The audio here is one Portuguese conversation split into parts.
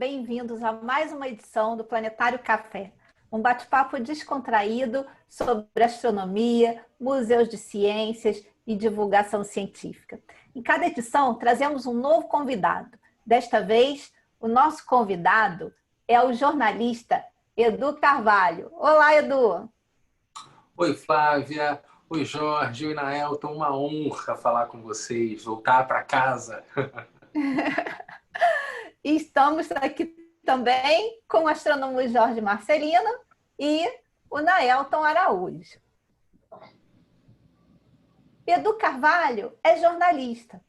bem-vindos a mais uma edição do Planetário Café, um bate-papo descontraído sobre astronomia, museus de ciências e divulgação científica. Em cada edição, trazemos um novo convidado. Desta vez, o nosso convidado é o jornalista Edu Carvalho. Olá, Edu! Oi, Flávia. Oi, Jorge. Oi, Naelton. Uma honra falar com vocês, voltar para casa. E estamos aqui também com o astrônomo Jorge Marcelino e o Naelton Araújo. Edu Carvalho é jornalista.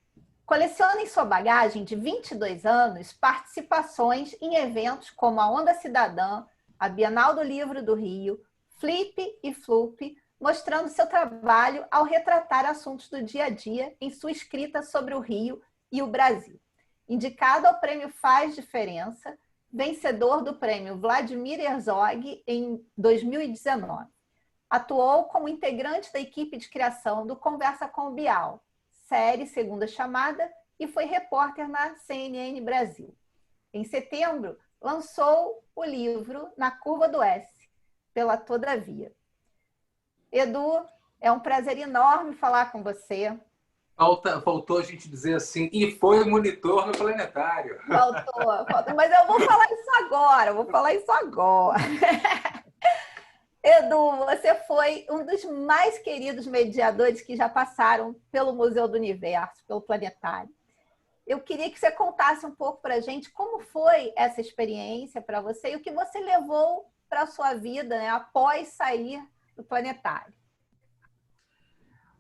Coleciona em sua bagagem de 22 anos participações em eventos como a Onda Cidadã, a Bienal do Livro do Rio, Flip e Flup, mostrando seu trabalho ao retratar assuntos do dia a dia em sua escrita sobre o Rio e o Brasil. Indicado ao prêmio Faz Diferença, vencedor do prêmio Vladimir Herzog em 2019. Atuou como integrante da equipe de criação do Conversa com o Bial, série Segunda Chamada, e foi repórter na CNN Brasil. Em setembro, lançou o livro Na Curva do S, pela Todavia. Edu, é um prazer enorme falar com você. Faltou a gente dizer assim, e foi monitor no planetário. Faltou, mas eu vou falar isso agora. Edu, você foi um dos mais queridos mediadores que já passaram pelo Museu do Universo, pelo Planetário. Eu queria que você contasse um pouco para a gente como foi essa experiência para você e o que você levou para a sua vida, né, após sair do Planetário.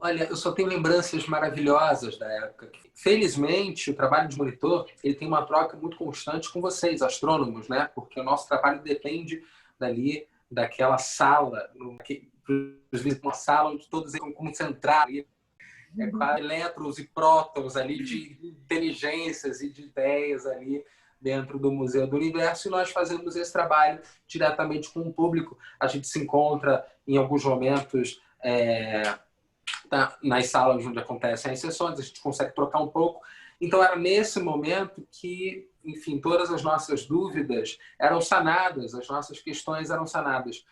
Olha, eu só tenho lembranças maravilhosas da época. Felizmente, o trabalho de monitor ele tem uma troca muito constante com vocês, astrônomos, né? Porque o nosso trabalho depende daquela sala, uma sala onde todos eles concentrados, com elétrons e prótons ali de inteligências e de ideias ali dentro do Museu do Universo, e nós fazemos esse trabalho diretamente com o público. A gente se encontra em alguns momentos nas salas onde acontecem as sessões, a gente consegue trocar um pouco. Então era nesse momento que, enfim, todas as nossas dúvidas eram sanadas, as nossas questões eram sanadas,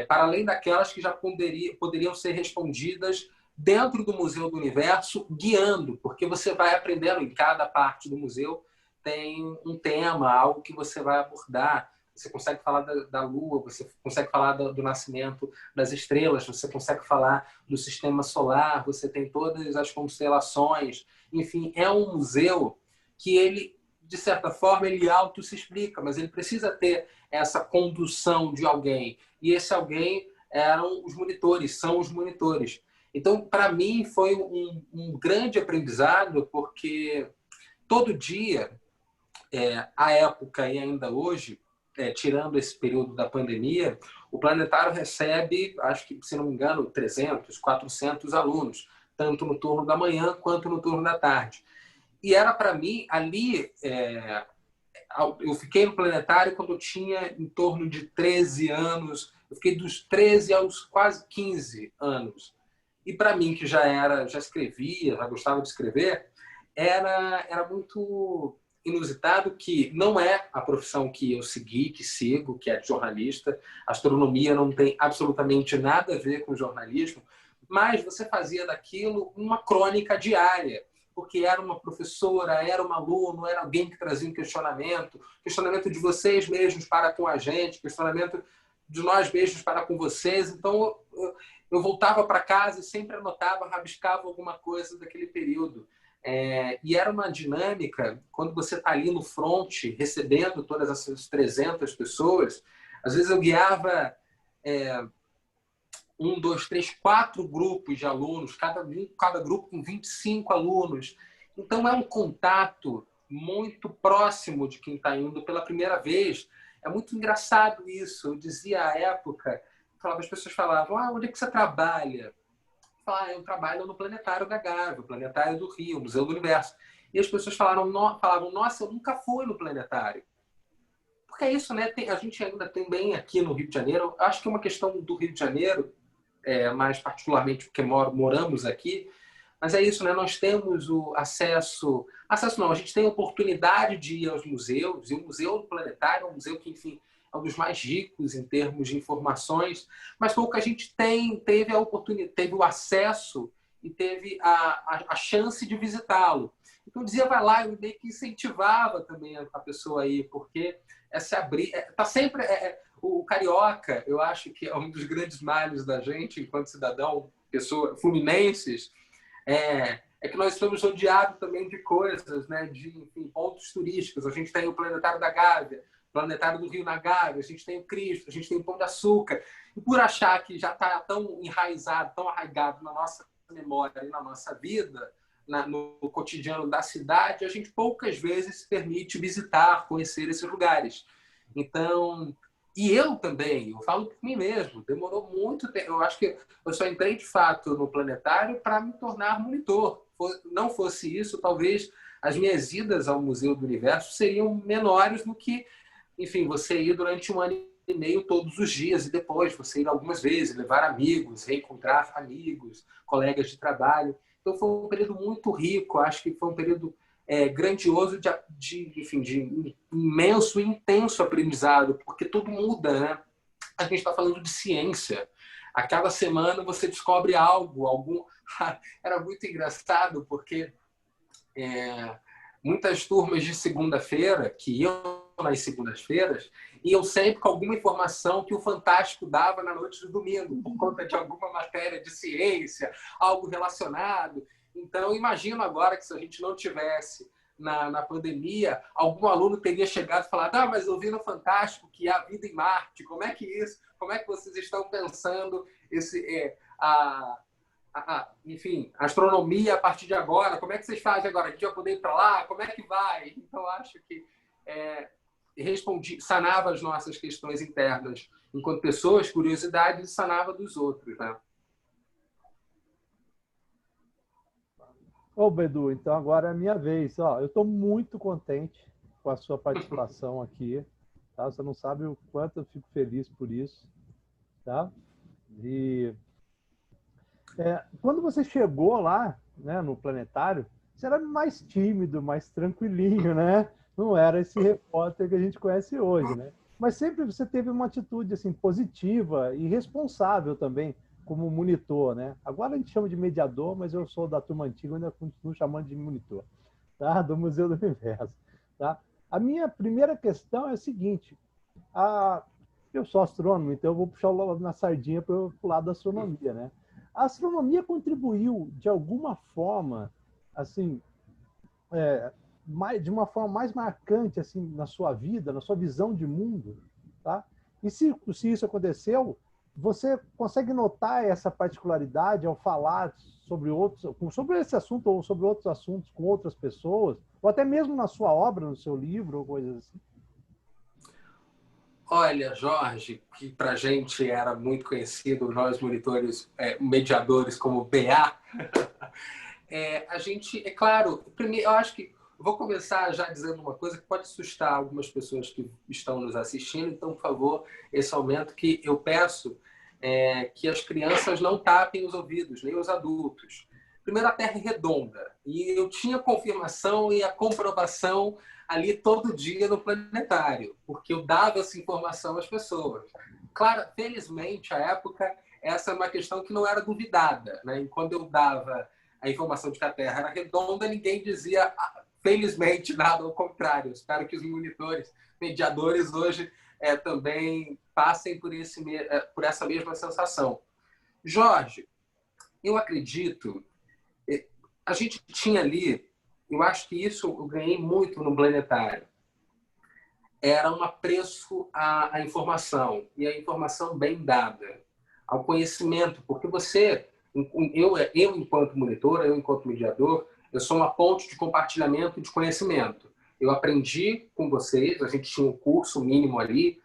para além daquelas que já poderiam ser respondidas dentro do Museu do Universo, guiando, porque você vai aprendendo em cada parte do museu, tem um tema, algo que você vai abordar. Você consegue falar da Lua, você consegue falar do nascimento das estrelas, você consegue falar do sistema solar, você tem todas as constelações. Enfim, é um museu que ele, de certa forma, ele auto se explica, mas ele precisa ter essa condução de alguém. E esse alguém eram os monitores, são os monitores. Então, para mim, foi um grande aprendizado, porque todo dia, à época e ainda hoje, tirando esse período da pandemia, o planetário recebe, acho que, se não me engano, 300, 400 alunos, tanto no turno da manhã quanto no turno da tarde. E era para mim, ali, eu fiquei no planetário quando eu tinha em torno de 13 anos, eu fiquei dos 13 aos quase 15 anos. E para mim, que já escrevia, já gostava de escrever, era muito inusitado, que não é a profissão que eu segui, que sigo, que é de jornalista. A astronomia não tem absolutamente nada a ver com jornalismo, mas você fazia daquilo uma crônica diária, porque era uma professora, era um aluno, era alguém que trazia um questionamento de vocês mesmos para com a gente, questionamento de nós mesmos para com vocês. Então, eu voltava para casa e sempre anotava, rabiscava alguma coisa daquele período. E era uma dinâmica, quando você está ali no front, recebendo todas essas 300 pessoas, às vezes eu guiava 1, 2, 3, 4 grupos de alunos, cada grupo com 25 alunos. Então é um contato muito próximo de quem está indo pela primeira vez. É muito engraçado isso. Eu dizia à época, as pessoas falavam, onde é que você trabalha? Eu trabalho no Planetário da Gávea, o Planetário do Rio, o Museu do Universo. E as pessoas falavam, nossa, eu nunca fui no Planetário. Porque é isso, né? A gente ainda tem bem aqui no Rio de Janeiro, acho que é uma questão do Rio de Janeiro, mais particularmente porque moramos aqui, Mas é isso, né? Nós temos o acesso... Acesso não, a gente tem a oportunidade de ir aos museus, e o Museu do Planetário é um museu que, enfim, é um dos mais ricos em termos de informações, mas pouco a gente teve a oportunidade, teve o acesso e teve a chance de visitá-lo. Então, eu dizia, vai lá, eu meio que incentivava também a pessoa a ir, porque essa abrir... Tá sempre... o carioca, eu acho que é um dos grandes males da gente, enquanto cidadão, pessoa, fluminenses, é que nós estamos rodeados também de coisas, né? De, enfim, pontos turísticos. A gente tem o Planetário da Gávea, o Planetário do Rio na Gávea, a gente tem o Cristo, a gente tem o Pão de Açúcar. E por achar que já está tão enraizado, tão arraigado na nossa memória e na nossa vida, no cotidiano da cidade, a gente poucas vezes se permite visitar, conhecer esses lugares. Então, e eu também, eu falo por mim mesmo, demorou muito tempo. Eu acho que eu só entrei de fato no planetário para me tornar monitor. Não fosse isso, talvez as minhas idas ao Museu do Universo seriam menores do que, enfim, você ir durante 1 ano e meio todos os dias e depois você ir algumas vezes, levar amigos, reencontrar amigos, colegas de trabalho. Então foi um período muito rico, acho que foi um período grandioso enfim, de imenso e intenso aprendizado, porque tudo muda, né? A gente está falando de ciência. A cada semana você descobre algo. Era muito engraçado, porque muitas turmas de segunda-feira, que iam nas segundas-feiras, iam sempre com alguma informação que o Fantástico dava na noite do domingo, por conta de alguma matéria de ciência, algo relacionado. Então, imagino agora que se a gente não tivesse na pandemia, algum aluno teria chegado e falado: ah, mas eu vi no Fantástico que há vida em Marte, como é que isso? Como é que vocês estão pensando enfim, astronomia a partir de agora? Como é que vocês fazem agora? A gente vai poder ir para lá? Como é que vai? Então, acho que sanava as nossas questões internas enquanto pessoas, curiosidades, e sanava dos outros, né? Ô, Bedu, então agora é a minha vez. Ó, eu estou muito contente com a sua participação aqui. Tá? Você não sabe o quanto eu fico feliz por isso. Tá? E quando você chegou lá, né, no planetário, você era mais tímido, mais tranquilinho, né? Não era esse repórter que a gente conhece hoje, né? Mas sempre você teve uma atitude assim positiva e responsável também como monitor, né? Agora a gente chama de mediador, mas eu sou da turma antiga, ainda continuo chamando de monitor, tá? Do Museu do Universo, tá? A minha primeira questão é a seguinte: eu sou astrônomo, então eu vou puxar na sardinha para o lado da astronomia, né? A astronomia contribuiu de alguma forma, assim, de uma forma mais marcante assim na sua vida, na sua visão de mundo, tá? E se isso aconteceu, você consegue notar essa particularidade ao falar sobre esse assunto ou sobre outros assuntos com outras pessoas, ou até mesmo na sua obra, no seu livro, ou coisas assim? Olha, Jorge, que para a gente era muito conhecido, nós monitores, mediadores como BA, a gente, é claro, primeiro, eu acho que vou começar já dizendo uma coisa que pode assustar algumas pessoas que estão nos assistindo, então, por favor, esse aumento que eu peço que as crianças não tapem os ouvidos, nem os adultos. Primeiro, a Terra é redonda, e eu tinha confirmação e a comprovação ali todo dia no planetário, porque eu dava essa informação às pessoas. Claro, felizmente, à época, essa é uma questão que não era duvidada, né? E quando eu dava a informação de que a Terra era redonda, ninguém dizia, felizmente, nada ao contrário. Eu espero que os monitores, mediadores hoje também passem por essa mesma sensação. Jorge, eu acredito, a gente tinha ali, eu acho que isso eu ganhei muito no planetário, era um apreço à informação, e a informação bem dada, ao conhecimento, porque eu enquanto monitor, eu enquanto mediador, eu sou uma ponte de compartilhamento de conhecimento. Eu aprendi com vocês, a gente tinha um curso mínimo ali,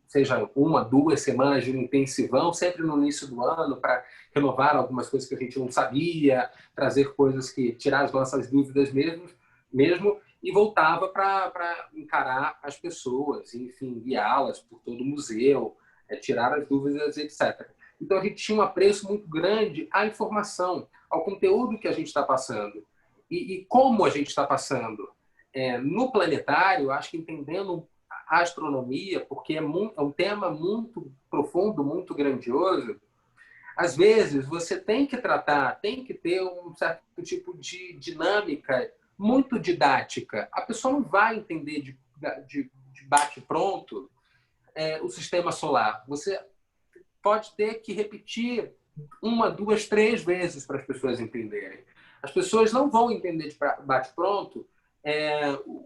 seja 1, 2 semanas de um intensivão, sempre no início do ano, para renovar algumas coisas que a gente não sabia, trazer coisas que tirar as nossas dúvidas mesmo e voltava para encarar as pessoas, enfim, guiá-las por todo o museu, tirar as dúvidas, etc. Então, a gente tinha um apreço muito grande à informação, ao conteúdo que a gente está passando. E como a gente está passando. No planetário, acho que entendendo a astronomia, porque é um tema muito profundo, muito grandioso, às vezes você tem que tratar, tem que ter um certo tipo de dinâmica muito didática. A pessoa não vai entender de bate-pronto o sistema solar. Você pode ter que repetir 1, 2, 3 vezes para as pessoas entenderem. As pessoas não vão entender de bate-pronto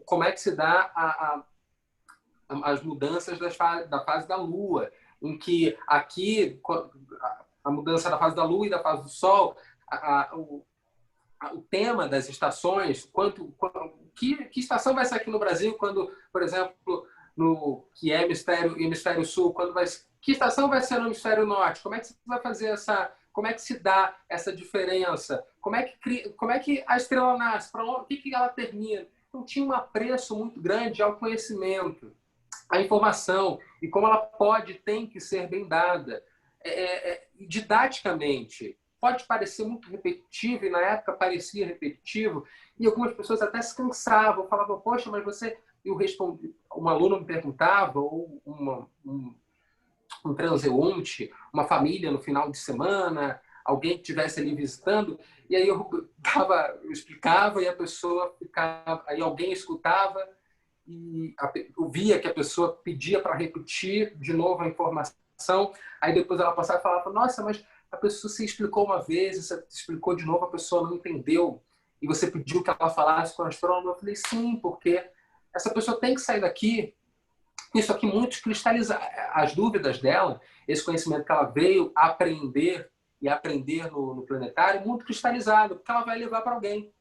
como é que se dá as mudanças da fase da Lua, em que aqui a mudança da fase da Lua e da fase do Sol, o tema das estações, que estação vai ser aqui no Brasil quando, por exemplo, que é hemisfério sul, que estação vai ser no hemisfério norte? Como é que você vai fazer como é que se dá essa diferença? Como é que a estrela nasce? O que ela termina? Então tinha um apreço muito grande ao conhecimento, à informação e como ela tem que ser bem dada. Didaticamente, pode parecer muito repetitivo, e na época parecia repetitivo, e algumas pessoas até se cansavam, falavam, poxa, mas você... Eu respondi, um aluno me perguntava, ou um transeunte, uma família no final de semana, alguém que estivesse ali visitando, e aí eu explicava e a pessoa ficava, aí alguém escutava e eu via que a pessoa pedia para repetir de novo a informação, aí depois ela passava e falava, nossa, mas a pessoa se explicou uma vez, você explicou de novo, a pessoa não entendeu, e você pediu que ela falasse com o astrônomo. Eu falei, sim, porque essa pessoa tem que sair daqui, isso aqui muito cristalizar as dúvidas dela, esse conhecimento que ela veio aprender e aprender no planetário, muito cristalizado, porque ela vai levar para alguém.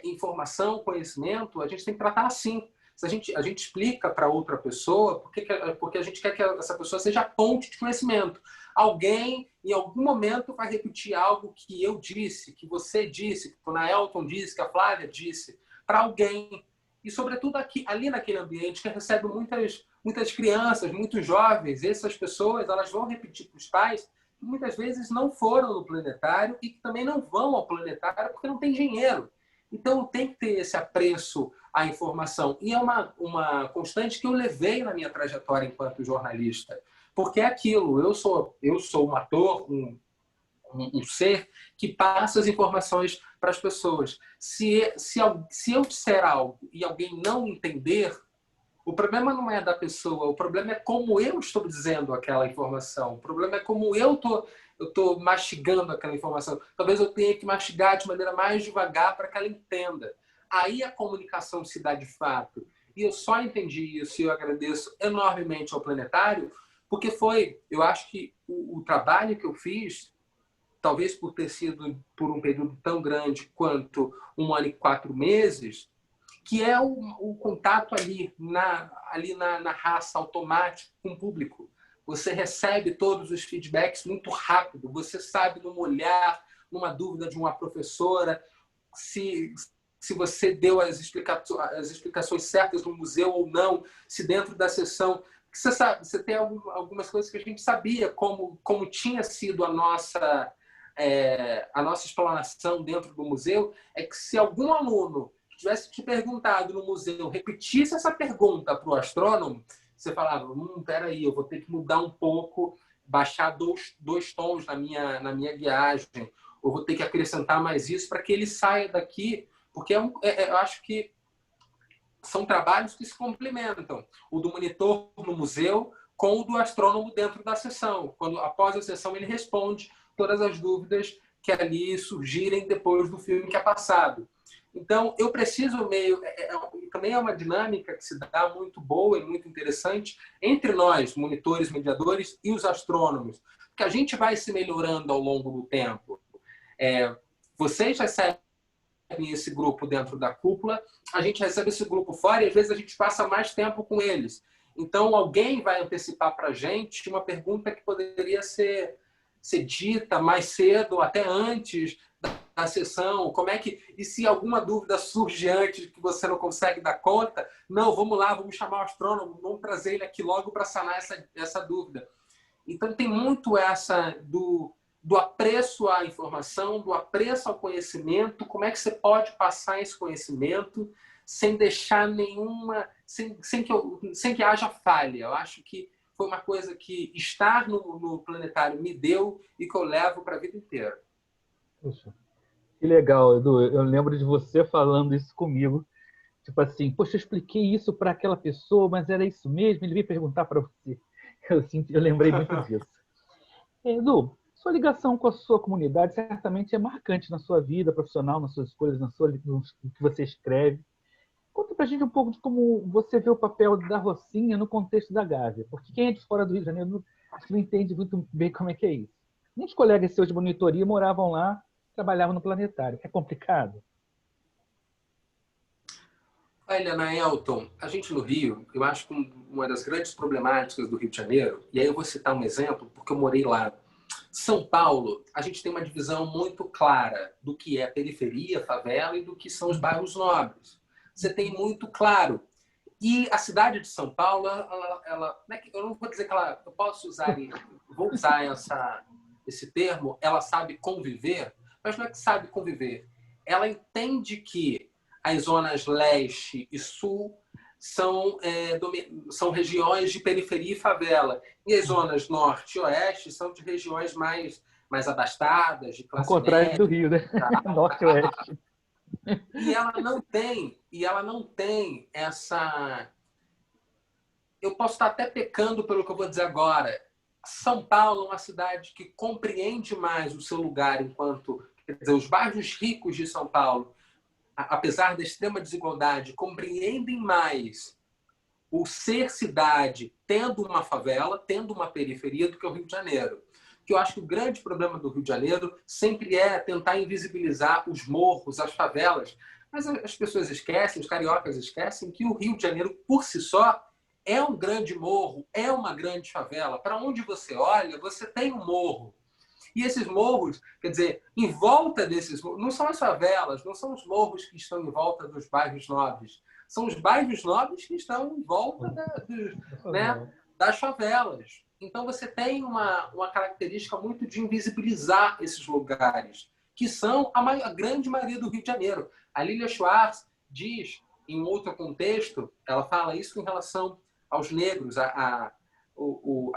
Informação, conhecimento, a gente tem que tratar assim. Se a gente explica para outra pessoa, porque a gente quer que essa pessoa seja a ponte de conhecimento. Alguém, em algum momento, vai repetir algo que eu disse, que você disse, que o Naelton disse, que a Flávia disse, para alguém. E, sobretudo, ali naquele ambiente que recebe muitas crianças, muitos jovens, essas pessoas elas vão repetir para os pais que muitas vezes não foram no planetário e que também não vão ao planetário porque não tem dinheiro. Então, tem que ter esse apreço à informação. E é uma constante que eu levei na minha trajetória enquanto jornalista. Porque é aquilo, eu sou um ator, um ser que passa as informações para as pessoas. Se eu disser algo e alguém não entender, o problema não é da pessoa, o problema é como eu estou dizendo aquela informação. O problema é como eu estou mastigando aquela informação. Talvez eu tenha que mastigar de maneira mais devagar para que ela entenda. Aí a comunicação se dá de fato. E eu só entendi isso e eu agradeço enormemente ao Planetário, porque eu acho que o trabalho que eu fiz, talvez por ter sido por um período tão grande quanto 1 ano e 4 meses, que é o contato ali na raça automática com o público. Você recebe todos os feedbacks muito rápido, você sabe num olhar, numa dúvida de uma professora, se você deu as explicações certas no museu ou não, se dentro da sessão... Você sabe, você tem algumas coisas que a gente sabia, como tinha sido a nossa explanação dentro do museu, é que se algum aluno tivesse te perguntado no museu, repetisse essa pergunta para o astrônomo, você falava, peraí, eu vou ter que mudar um pouco, baixar dois tons na minha guiagem, eu vou ter que acrescentar mais isso para que ele saia daqui, porque eu acho que são trabalhos que se complementam. O do monitor no museu com o do astrônomo dentro da sessão. Após a sessão, ele responde todas as dúvidas que ali surgirem depois do filme que é passado. Então, eu preciso também é uma dinâmica que se dá muito boa e muito interessante entre nós, monitores, mediadores, e os astrônomos, porque a gente vai se melhorando ao longo do tempo. Vocês recebem esse grupo dentro da cúpula, a gente recebe esse grupo fora e às vezes a gente passa mais tempo com eles. Então, alguém vai antecipar para a gente uma pergunta que poderia ser dita mais cedo, até antes da sessão. E se alguma dúvida surge antes que você não consegue dar conta, não, vamos lá, vamos chamar o astrônomo, vamos trazer ele aqui logo para sanar essa dúvida. Então, tem muito essa do apreço à informação, do apreço ao conhecimento, como é que você pode passar esse conhecimento sem deixar nenhuma... sem que haja falha. Eu acho que foi uma coisa que estar no planetário me deu e que eu levo para a vida inteira. Poxa, que legal, Edu. Eu lembro de você falando isso comigo. Tipo assim, poxa, eu expliquei isso para aquela pessoa, mas era isso mesmo? Ele veio perguntar para você. Eu lembrei muito disso. Edu, sua ligação com a sua comunidade certamente é marcante na sua vida profissional, nas suas escolhas, no que você escreve. Conta pra gente um pouco de como você vê o papel da Rocinha no contexto da Gávea, porque quem é de fora do Rio de Janeiro acho que não entende muito bem como é que é isso. Muitos colegas seus de monitoria moravam lá, trabalhavam no planetário. É complicado? Olha, Elton, a gente no Rio, eu acho que uma das grandes problemáticas do Rio de Janeiro, e aí eu vou citar um exemplo, porque eu morei lá. São Paulo, a gente tem uma divisão muito clara do que é periferia, favela e do que são os bairros nobres. Você tem muito claro. E a cidade de São Paulo, eu não vou dizer que ela... Eu posso usar, vou usar esse termo, ela sabe conviver, mas não é que sabe conviver. Ela entende que as zonas leste e sul são regiões de periferia e favela. E as zonas norte e oeste são de regiões mais abastadas, de classe média. Ao contrário média, do Rio, né? Norte e oeste. E ela não tem essa... Eu posso estar até pecando pelo que eu vou dizer agora. São Paulo é uma cidade que compreende mais o seu lugar enquanto... Quer dizer, os bairros ricos de São Paulo, apesar da extrema desigualdade, compreendem mais o ser cidade tendo uma favela, tendo uma periferia do que o Rio de Janeiro. Que eu acho que o grande problema do Rio de Janeiro sempre é tentar invisibilizar os morros, as favelas. Mas as pessoas esquecem, os cariocas esquecem que o Rio de Janeiro, por si só, é um grande morro, é uma grande favela. Para onde você olha, você tem um morro. E esses morros, quer dizer, em volta desses morros, não são as favelas, não são os morros que estão em volta dos bairros nobres. São os bairros nobres que estão em volta das favelas. Então, você tem uma característica muito de invisibilizar esses lugares, que são a grande maioria do Rio de Janeiro. A Lilia Schwartz diz, em outro contexto, ela fala isso em relação aos negros, a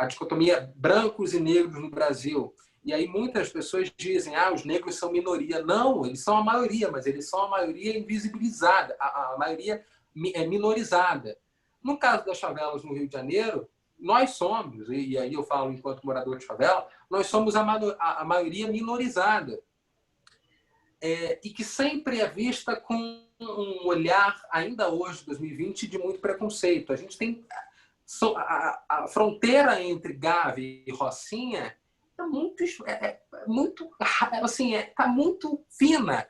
dicotomia brancos e negros no Brasil. E aí muitas pessoas dizem, os negros são minoria. Não, eles são a maioria, mas eles são a maioria invisibilizada, a maioria minorizada. No caso das favelas no Rio de Janeiro, nós somos, e aí eu falo enquanto morador de favela, nós somos a maioria minorizada. E que sempre é vista com um olhar, ainda hoje, 2020, de muito preconceito. A gente tem... A fronteira entre Gávea e Rocinha tá muito fina.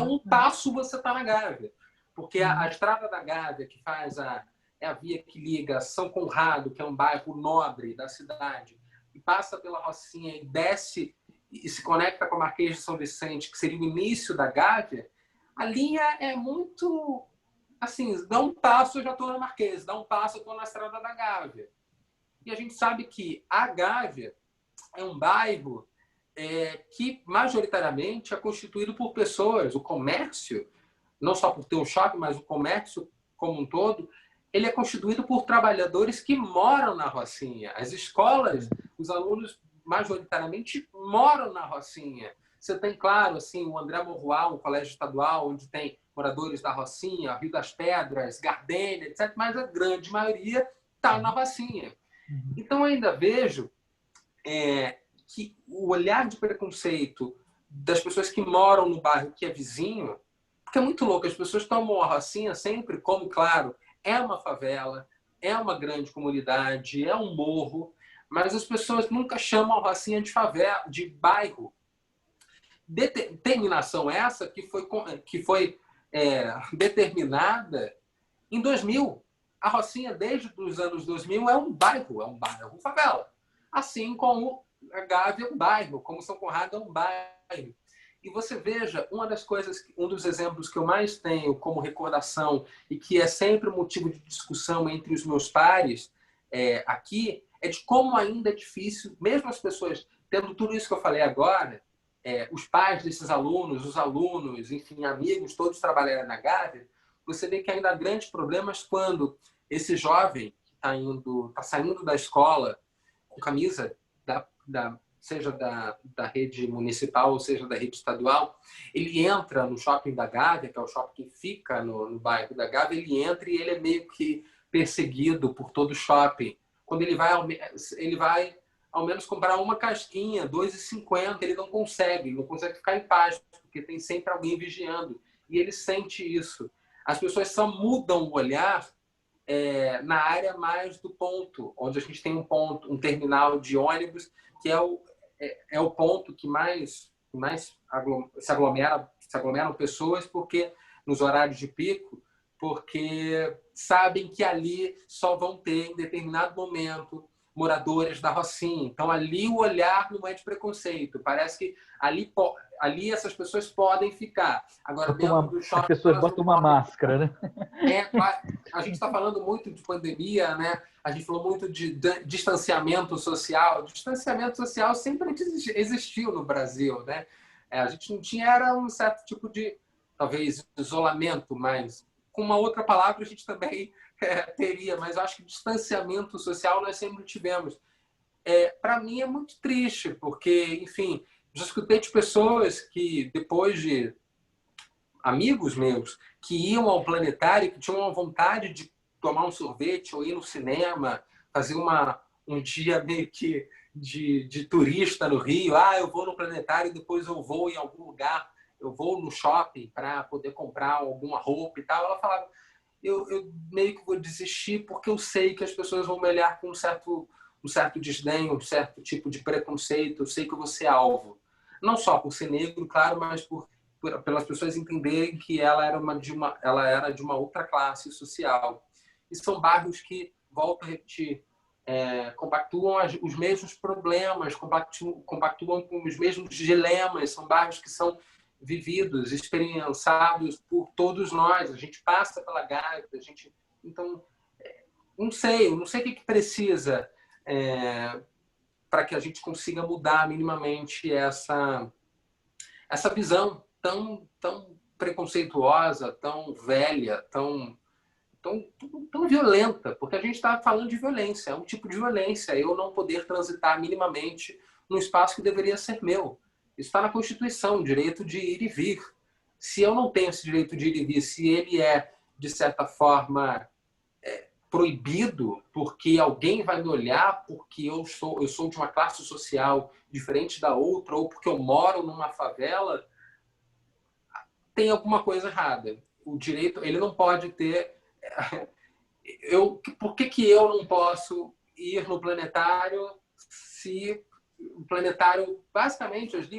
Um passo você está na Gávea. Porque a estrada da Gávea, que faz é a via que liga São Conrado, que é um bairro nobre da cidade, e passa pela Rocinha e desce e se conecta com a Marquês de São Vicente, que seria o início da Gávea, a linha é muito... Assim, dá um passo, eu já estou na Marquês, dá um passo, eu estou na estrada da Gávea. E a gente sabe que a Gávea é um bairro que, majoritariamente, é constituído por pessoas. O comércio, não só por ter um shopping, mas o comércio como um todo, ele é constituído por trabalhadores que moram na Rocinha. As escolas, os alunos, majoritariamente, moram na Rocinha. Você tem, claro, assim, o André Morroal, um colégio estadual, onde tem moradores da Rocinha, Rio das Pedras, Gardênia, etc., mas a grande maioria está na Rocinha. Então, eu ainda vejo que o olhar de preconceito das pessoas que moram no bairro que é vizinho, porque é muito louco, as pessoas tomam a Rocinha sempre como, claro, é uma favela, é uma grande comunidade, é um morro, mas as pessoas nunca chamam a Rocinha de favela, de bairro. Determinação essa que foi determinada em 2000. A Rocinha, desde os anos 2000, é um bairro favela. Assim como a Gávea é um bairro, como São Conrado é um bairro. E você veja, um dos exemplos que eu mais tenho como recordação e que é sempre motivo de discussão entre os meus pares aqui, é de como ainda é difícil, mesmo as pessoas tendo tudo isso que eu falei agora, os pais desses alunos, os alunos, enfim, amigos, todos trabalharem na Gávea, você vê que ainda há grandes problemas quando esse jovem que está saindo da escola com camisa seja da rede municipal ou seja da rede estadual, ele entra no shopping da Gávea, que é o shopping que fica no bairro da Gávea, ele entra e ele é meio que perseguido por todo o shopping. Quando ele vai ao menos comprar uma casquinha, R$ 2,50, ele não consegue ficar em paz, porque tem sempre alguém vigiando. E ele sente isso. As pessoas só mudam o olhar na área mais do ponto, onde a gente tem um terminal de ônibus, que é o ponto que mais se aglomeram pessoas, porque nos horários de pico, porque sabem que ali só vão ter, em determinado momento, moradores da Rocinha. Então, ali o olhar não é de preconceito. Parece que ali essas pessoas podem ficar. Agora, dentro do shopping, as pessoas botam uma máscara, né? A gente está falando muito de pandemia, né? A gente falou muito de distanciamento social. Distanciamento social sempre existiu no Brasil, né? A gente não tinha, era um certo tipo de, talvez, isolamento, mas com uma outra palavra a gente também teria, mas eu acho que distanciamento social nós sempre tivemos. Para mim é muito triste, porque, enfim, já escutei de pessoas que, depois de amigos meus, que iam ao planetário, que tinham uma vontade de tomar um sorvete ou ir no cinema, fazer um dia meio que de turista no Rio. Eu vou no planetário e depois eu vou em algum lugar, eu vou no shopping para poder comprar alguma roupa e tal. Ela falava, eu meio que vou desistir porque eu sei que as pessoas vão me olhar com um certo desdém, um certo tipo de preconceito. Eu sei que eu vou ser alvo. Não só por ser negro, claro, mas pelas pessoas entenderem que ela era de uma outra classe social. E são bairros que, volto a repetir, compactuam os mesmos problemas, compactuam com os mesmos dilemas. São bairros que são vividos, experienciados por todos nós. A gente passa pela Gávea, então não sei o que precisa para que a gente consiga mudar minimamente essa visão tão preconceituosa, tão velha, tão violenta, porque a gente está falando de violência, é um tipo de violência, eu não poder transitar minimamente num espaço que deveria ser meu. Isso está na Constituição, o direito de ir e vir. Se eu não tenho esse direito de ir e vir, se ele é, de certa forma, proibido, porque alguém vai me olhar porque eu sou de uma classe social diferente da outra, ou porque eu moro numa favela, tem alguma coisa errada. O direito, ele não pode ter... Por que eu não posso ir no planetário se o planetário, basicamente, os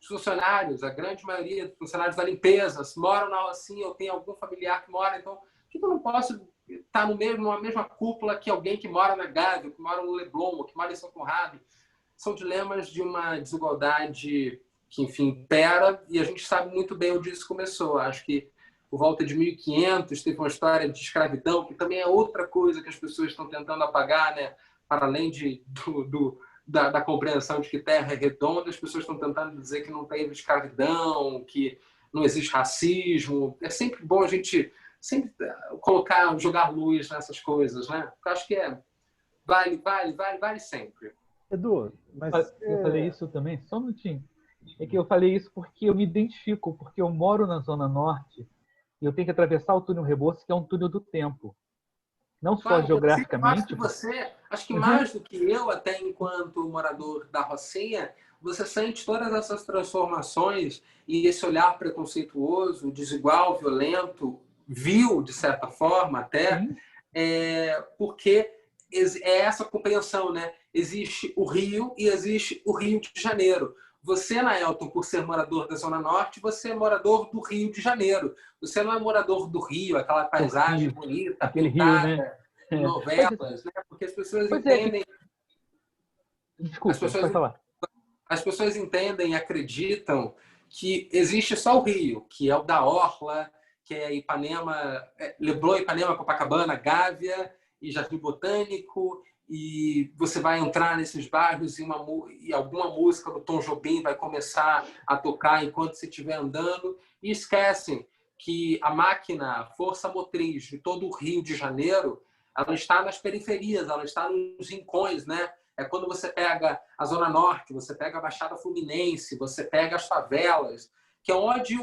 funcionários, a grande maioria dos funcionários da limpeza, moram na Rocinha, eu tenho algum familiar que mora, então, por que eu não posso estar numa mesma cúpula que alguém que mora na Gávea, que mora no Leblon, ou que mora em São Conrado? São dilemas de uma desigualdade que, enfim, impera, e a gente sabe muito bem onde isso começou. Acho que por volta de 1500 teve uma história de escravidão, que também é outra coisa que as pessoas estão tentando apagar, né? Para além da compreensão de que Terra é redonda, as pessoas estão tentando dizer que não teve escravidão, que não existe racismo. É sempre bom a gente sempre jogar luz nessas coisas, né? Porque eu acho que vale sempre. Edu, mas eu falei isso também, só um minutinho. É que eu falei isso porque eu me identifico, porque eu moro na Zona Norte e eu tenho que atravessar o túnel Rebouças, que é um túnel do tempo. Não só geograficamente. Acho que mais do que eu, até enquanto morador da Rocinha, você sente todas essas transformações e esse olhar preconceituoso, desigual, violento, vil, de certa forma, até, porque é essa compreensão, né? Existe o Rio e existe o Rio de Janeiro. Você, Naelton, por ser morador da Zona Norte, você é morador do Rio de Janeiro. Você não é morador do Rio, aquela paisagem bonita, aquele pintada, Rio, né? Novelas, né? Porque as pessoas entendem... Desculpa, pode falar. As pessoas entendem e acreditam que existe só o Rio, que é o da Orla, que é Ipanema, Leblon, Ipanema, Copacabana, Gávea e Jardim Botânico e você vai entrar nesses bairros e alguma música do Tom Jobim vai começar a tocar enquanto você estiver andando, e esquecem que a máquina, a força motriz de todo o Rio de Janeiro, ela está nas periferias, ela está nos rincões, né? É quando você pega a Zona Norte, você pega a Baixada Fluminense, você pega as favelas, que é onde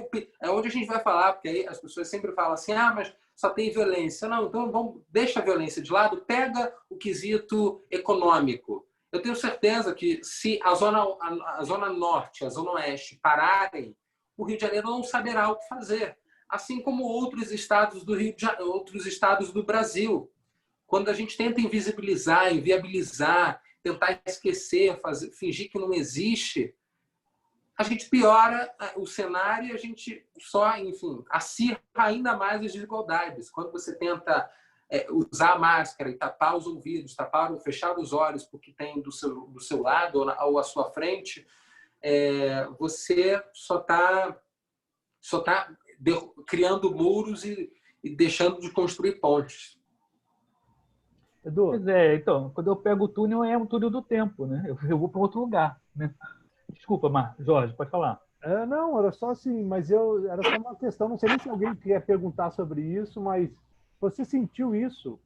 a gente vai falar, porque aí as pessoas sempre falam assim, mas só tem violência. Não, então deixa a violência de lado, pega o quesito econômico. Eu tenho certeza que se a Zona Norte, a Zona Oeste pararem, o Rio de Janeiro não saberá o que fazer. Assim como outros estados do Rio de Janeiro, outros estados do Brasil. Quando a gente tenta invisibilizar, inviabilizar, tentar esquecer, fingir que não existe, a gente piora o cenário e a gente só, enfim, acirra ainda mais as desigualdades. Quando você tenta usar a máscara e tapar os ouvidos, fechar os olhos porque tem do seu lado ou à sua frente, você só tá criando muros e deixando de construir pontes. Edu. Pois então, quando eu pego o túnel, é um túnel do tempo, né? Eu vou para outro lugar, né? Desculpa, Jorge, pode falar. Não, era só assim, mas era só uma questão, não sei nem se alguém quer perguntar sobre isso, mas você sentiu isso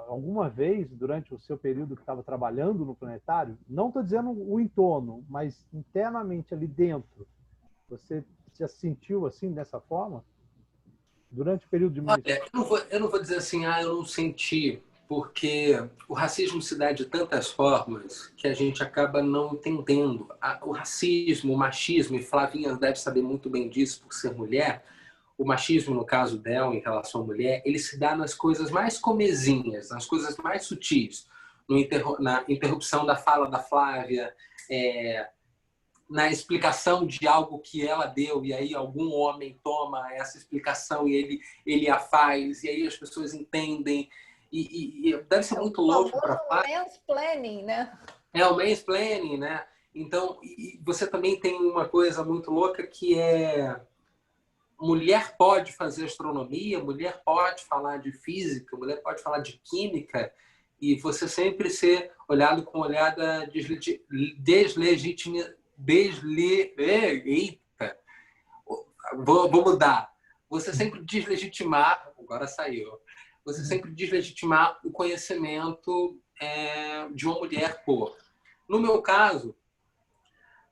alguma vez durante o seu período que estava trabalhando no Planetário? Não estou dizendo o entorno, mas internamente ali dentro. Você já sentiu assim, dessa forma? Durante o período de Olha, eu não vou dizer assim, eu não senti, porque o racismo se dá de tantas formas que a gente acaba não entendendo. O racismo, o machismo, e Flavinha deve saber muito bem disso por ser mulher, o machismo, no caso dela, em relação à mulher, ele se dá nas coisas mais comezinhas, nas coisas mais sutis, na interrupção da fala da Flávia, na explicação de algo que ela deu, e aí algum homem toma essa explicação e ele a faz, e aí as pessoas entendem. E deve ser muito louco para falar. É o mansplaining, né? É o mansplaining, né? Então, você também tem uma coisa muito louca que mulher pode fazer astronomia, mulher pode falar de física, mulher pode falar de química, e você sempre ser olhado com olhada Eita! Vou mudar. Você sempre deslegitimar, agora saiu. Você sempre deslegitimar o conhecimento de uma mulher por. No meu caso,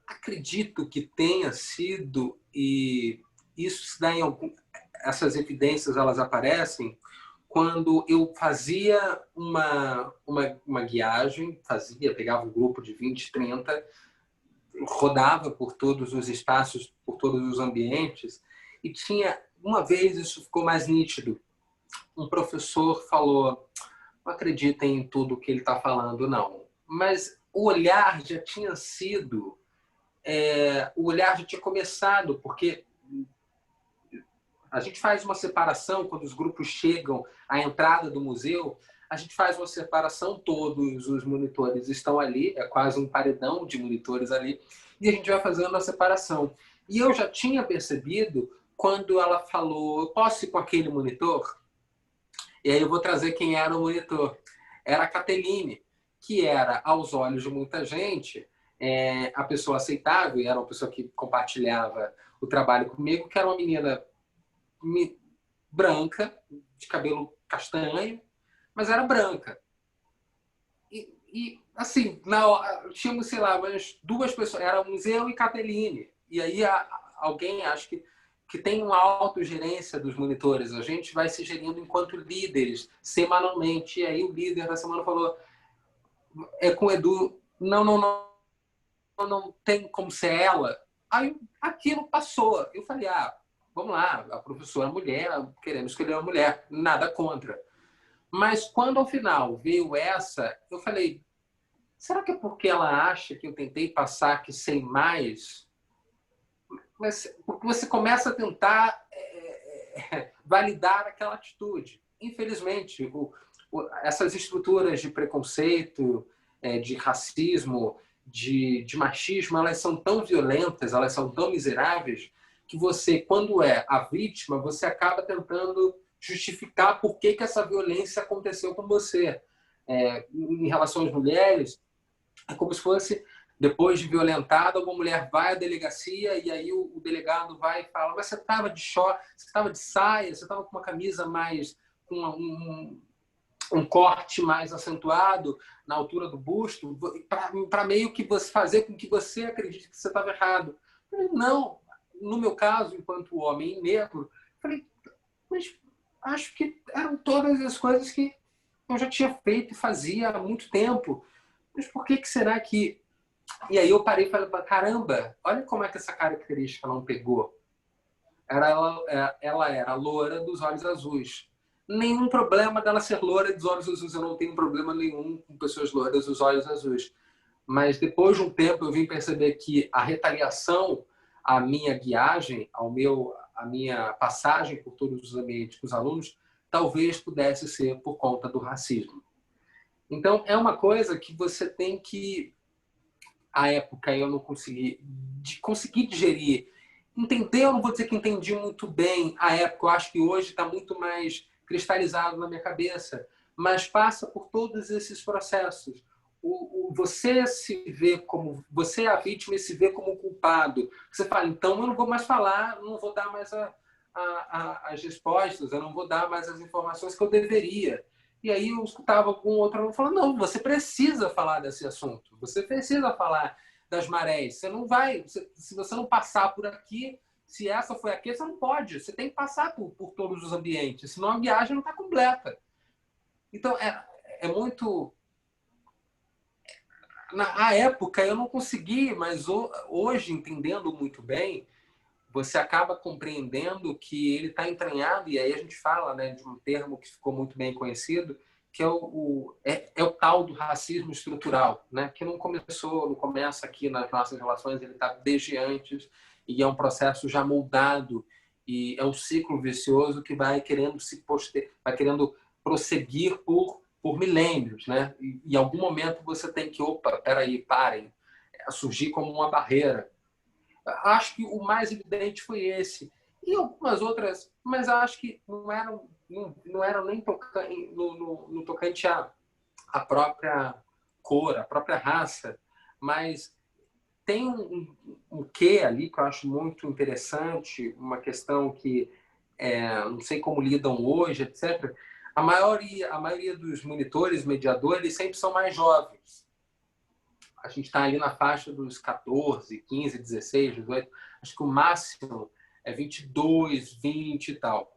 acredito que tenha sido, e isso se dá essas evidências elas aparecem quando eu fazia uma guiagem, pegava um grupo de 20, 30, rodava por todos os espaços, por todos os ambientes, e tinha, uma vez isso ficou mais nítido, um professor falou, não acreditem em tudo que ele está falando, não. Mas o olhar já tinha sido, o olhar já tinha começado, porque a gente faz uma separação quando os grupos chegam à entrada do museu, a gente faz uma separação, todos os monitores estão ali, é quase um paredão de monitores ali, e a gente vai fazendo a separação. E eu já tinha percebido quando ela falou, eu posso ir com aquele monitor? E aí eu vou trazer quem era o monitor. Era a Cateline, que era, aos olhos de muita gente, a pessoa aceitável, e era uma pessoa que compartilhava o trabalho comigo, que era uma menina branca, de cabelo castanho, mas era branca. E assim, tínhamos, sei lá, umas duas pessoas, éramos eu e Cateline. E aí alguém, acho que tem uma autogerência dos monitores. A gente vai se gerindo enquanto líderes, semanalmente. E aí o líder da semana falou, com o Edu, não tem como ser ela. Aí aquilo passou. Eu falei, vamos lá, a professora mulher, queremos escolher uma mulher, nada contra. Mas quando ao final veio essa, eu falei, será que é porque ela acha que eu tentei passar que sei mais? Mas porque você começa a tentar validar aquela atitude. Infelizmente, essas estruturas de preconceito, de racismo, de machismo, elas são tão violentas, elas são tão miseráveis, que você, quando é a vítima, você acaba tentando justificar por que essa violência aconteceu com você. em relação às mulheres, é como se fosse, depois de violentada, uma mulher vai à delegacia e aí o delegado vai e fala: mas você estava de short, você estava de saia, você estava com uma camisa mais, com um corte mais acentuado na altura do busto, para meio que você fazer com que você acredite que você estava errado. Eu falei, não, no meu caso, enquanto homem negro, falei, mas acho que eram todas as coisas que eu já tinha feito e fazia há muito tempo. Mas por que será que... E aí eu parei e falei, caramba, olha como é que essa característica não pegou. Ela era loura dos olhos azuis. Nenhum problema dela ser loura dos olhos azuis. Eu não tenho problema nenhum com pessoas louras dos olhos azuis. Mas depois de um tempo eu vim perceber que a retaliação à minha guiagem, a minha passagem por todos os ambientes com os alunos, talvez pudesse ser por conta do racismo. Então, é uma coisa que você tem que... À época, eu não consegui digerir. Entender, eu não vou dizer que entendi muito bem à época. Eu acho que hoje está muito mais cristalizado na minha cabeça. Mas passa por todos esses processos. Você se vê como... Você é a vítima e se vê como culpado. Você fala, então eu não vou mais falar, não vou dar mais as respostas, eu não vou dar mais as informações que eu deveria. E aí eu escutava com outro aluno falando, não, você precisa falar desse assunto, você precisa falar das marés, você não vai, se você não passar por aqui, se essa foi aqui, você não pode, você tem que passar por todos os ambientes, senão a viagem não está completa. Então, é muito... Na época eu não consegui, mas hoje, entendendo muito bem, você acaba compreendendo que ele está entranhado, e aí a gente fala, né, de um termo que ficou muito bem conhecido, que é o tal do racismo estrutural, né, que não começa aqui nas nossas relações, ele está desde antes, e é um processo já moldado, e é um ciclo vicioso que vai querendo vai querendo prosseguir por milênios, né? E em algum momento você tem que, parem, surgir como uma barreira. Acho que o mais evidente foi esse. E algumas outras, mas acho que não eram nem no tocante à própria cor, à própria raça, mas tem um quê ali que eu acho muito interessante, uma questão que não sei como lidam hoje, etc. A maioria dos monitores, mediadores, sempre são mais jovens. A gente está ali na faixa dos 14, 15, 16, 18. Acho que o máximo é 22, 20 e tal.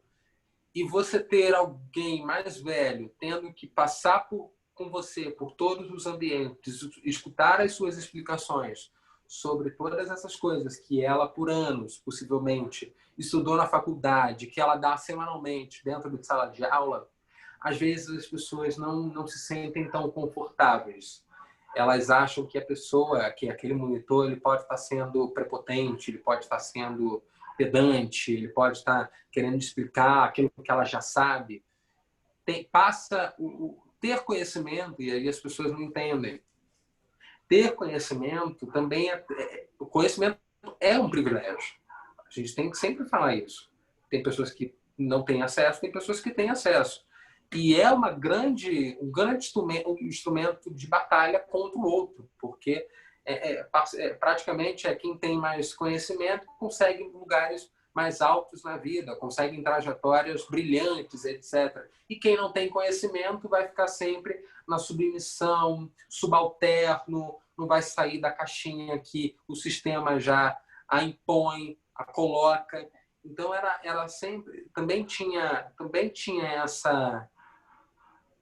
E você ter alguém mais velho tendo que passar com você por todos os ambientes, escutar as suas explicações sobre todas essas coisas que ela, por anos, possivelmente, estudou na faculdade, que ela dá semanalmente dentro de sala de aula, às vezes as pessoas não se sentem tão confortáveis. Elas acham que que aquele monitor, ele pode estar sendo prepotente, ele pode estar sendo pedante, ele pode estar querendo explicar aquilo que ela já sabe. Passa ter conhecimento, e aí as pessoas não entendem. Ter conhecimento também o conhecimento é um privilégio. A gente tem que sempre falar isso. Tem pessoas que não têm acesso, tem pessoas que têm acesso. E é um grande instrumento de batalha contra o outro, porque praticamente quem tem mais conhecimento consegue lugares mais altos na vida, consegue em trajetórias brilhantes, etc. E quem não tem conhecimento vai ficar sempre na submissão, subalterno, não vai sair da caixinha que o sistema já a impõe, a coloca. Então era sempre também tinha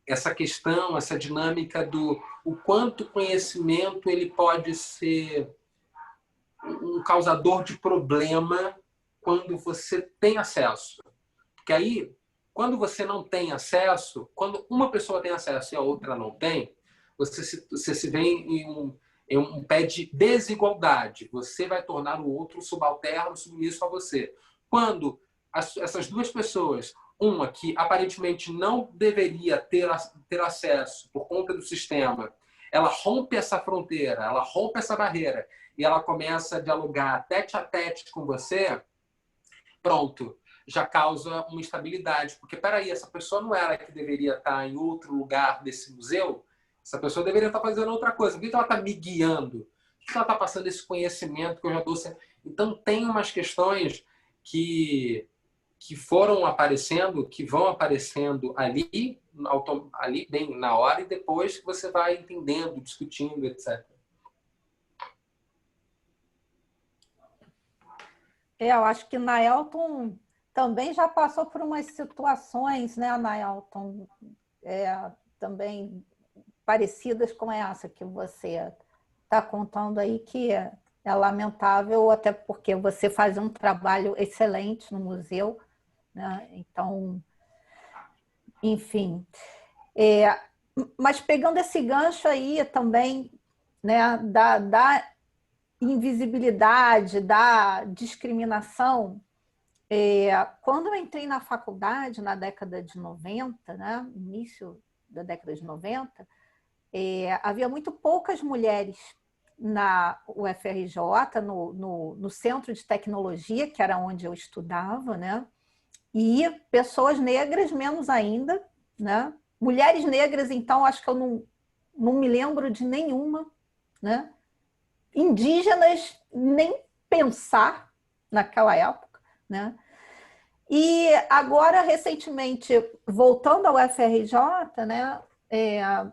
essa questão, essa dinâmica do o quanto o conhecimento ele pode ser um causador de problema quando você tem acesso. Porque aí, quando você não tem acesso, quando uma pessoa tem acesso e a outra não tem, você se vê em um pé de desigualdade. Você vai tornar o outro subalterno, submisso a você. Quando essas duas pessoas, uma que aparentemente não deveria ter acesso por conta do sistema, ela rompe essa fronteira, ela rompe essa barreira e ela começa a dialogar tete a tete com você, pronto, já causa uma instabilidade. Porque, peraí, essa pessoa não era que deveria estar em outro lugar desse museu? Essa pessoa deveria estar fazendo outra coisa. Por que ela está me guiando? Por que ela está passando esse conhecimento que eu já dou? Então, tem umas questões que foram aparecendo, que vão aparecendo ali bem na hora, e depois que você vai entendendo, discutindo, etc. Eu acho que Naelton também já passou por umas situações, né, Naelton, também parecidas com essa que você está contando aí, que é lamentável, até porque você faz um trabalho excelente no museu, né? Então, enfim. Mas pegando esse gancho aí também, né, da invisibilidade, da discriminação, quando eu entrei na faculdade na década de 90, né, início da década de 90, havia muito poucas mulheres na UFRJ, no Centro de Tecnologia, que era onde eu estudava, né? E pessoas negras menos ainda, né? Mulheres negras, então, acho que eu não me lembro de nenhuma, né? Indígenas, nem pensar naquela época, né? E agora, recentemente, voltando ao UFRJ, né,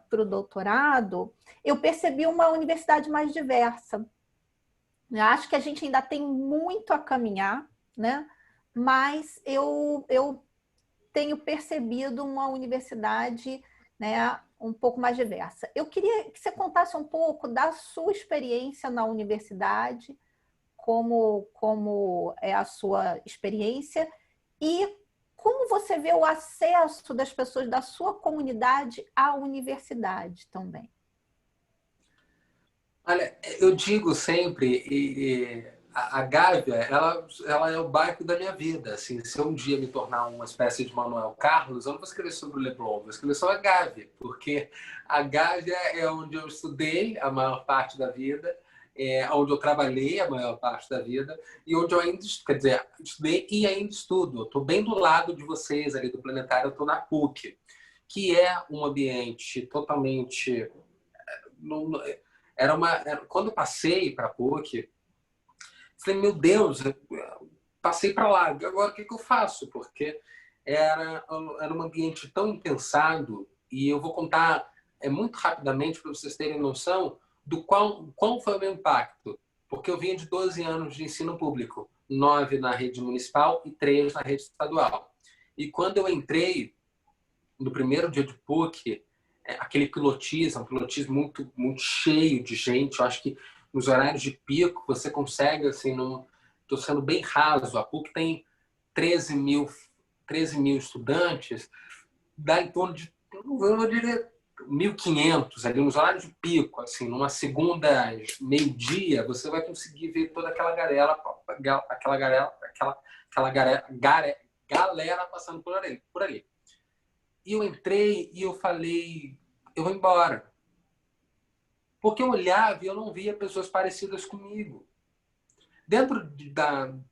para o doutorado, eu percebi uma universidade mais diversa. Eu acho que a gente ainda tem muito a caminhar, né? Mas eu tenho percebido uma universidade, né, um pouco mais diversa. Eu queria que você contasse um pouco da sua experiência na universidade, como é a sua experiência e como você vê o acesso das pessoas da sua comunidade à universidade também. Olha, eu digo sempre, a Gávea, ela é o bairro da minha vida. Assim, se eu um dia me tornar uma espécie de Manuel Carlos, eu não vou escrever sobre o Leblon, vou escrever sobre a Gávea, porque a Gávea é onde eu estudei a maior parte da vida, onde eu trabalhei a maior parte da vida e onde eu ainda, quer dizer, estudei e ainda estudo. Estou bem do lado de vocês ali do Planetário, eu estou na PUC, que é um ambiente totalmente... Quando eu passei para a PUC, falei, meu Deus, eu passei para lá, agora o que eu faço? Porque era um ambiente tão impensado, e eu vou contar muito rapidamente para vocês terem noção do qual foi o meu impacto. Porque eu vinha de 12 anos de ensino público, 9 na rede municipal e 3 na rede estadual. E quando eu entrei, no primeiro dia de PUC, aquele pilotismo, um pilotismo muito, muito cheio de gente. Eu acho que nos horários de pico você consegue, assim, estou sendo bem raso, a PUC tem 13 mil estudantes, dá em torno de, eu diria, 1.500 ali nos horários de pico, assim, numa segunda meio-dia, você vai conseguir ver toda aquela galera passando por ali. E eu entrei e eu falei, eu vou embora. Porque eu olhava e eu não via pessoas parecidas comigo. Dentro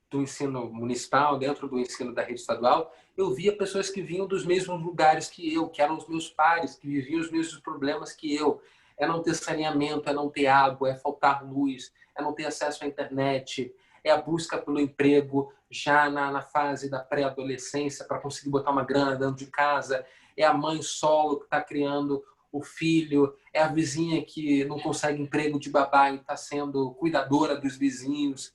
do ensino municipal, dentro do ensino da rede estadual, eu via pessoas que vinham dos mesmos lugares que eu, que eram os meus pares, que viviam os mesmos problemas que eu. É não ter saneamento, é não ter água, é faltar luz, é não ter acesso à internet, é a busca pelo emprego já na fase da pré-adolescência para conseguir botar uma grana dentro de casa, é a mãe solo que está criando o filho, é a vizinha que não consegue emprego de babá e está sendo cuidadora dos vizinhos.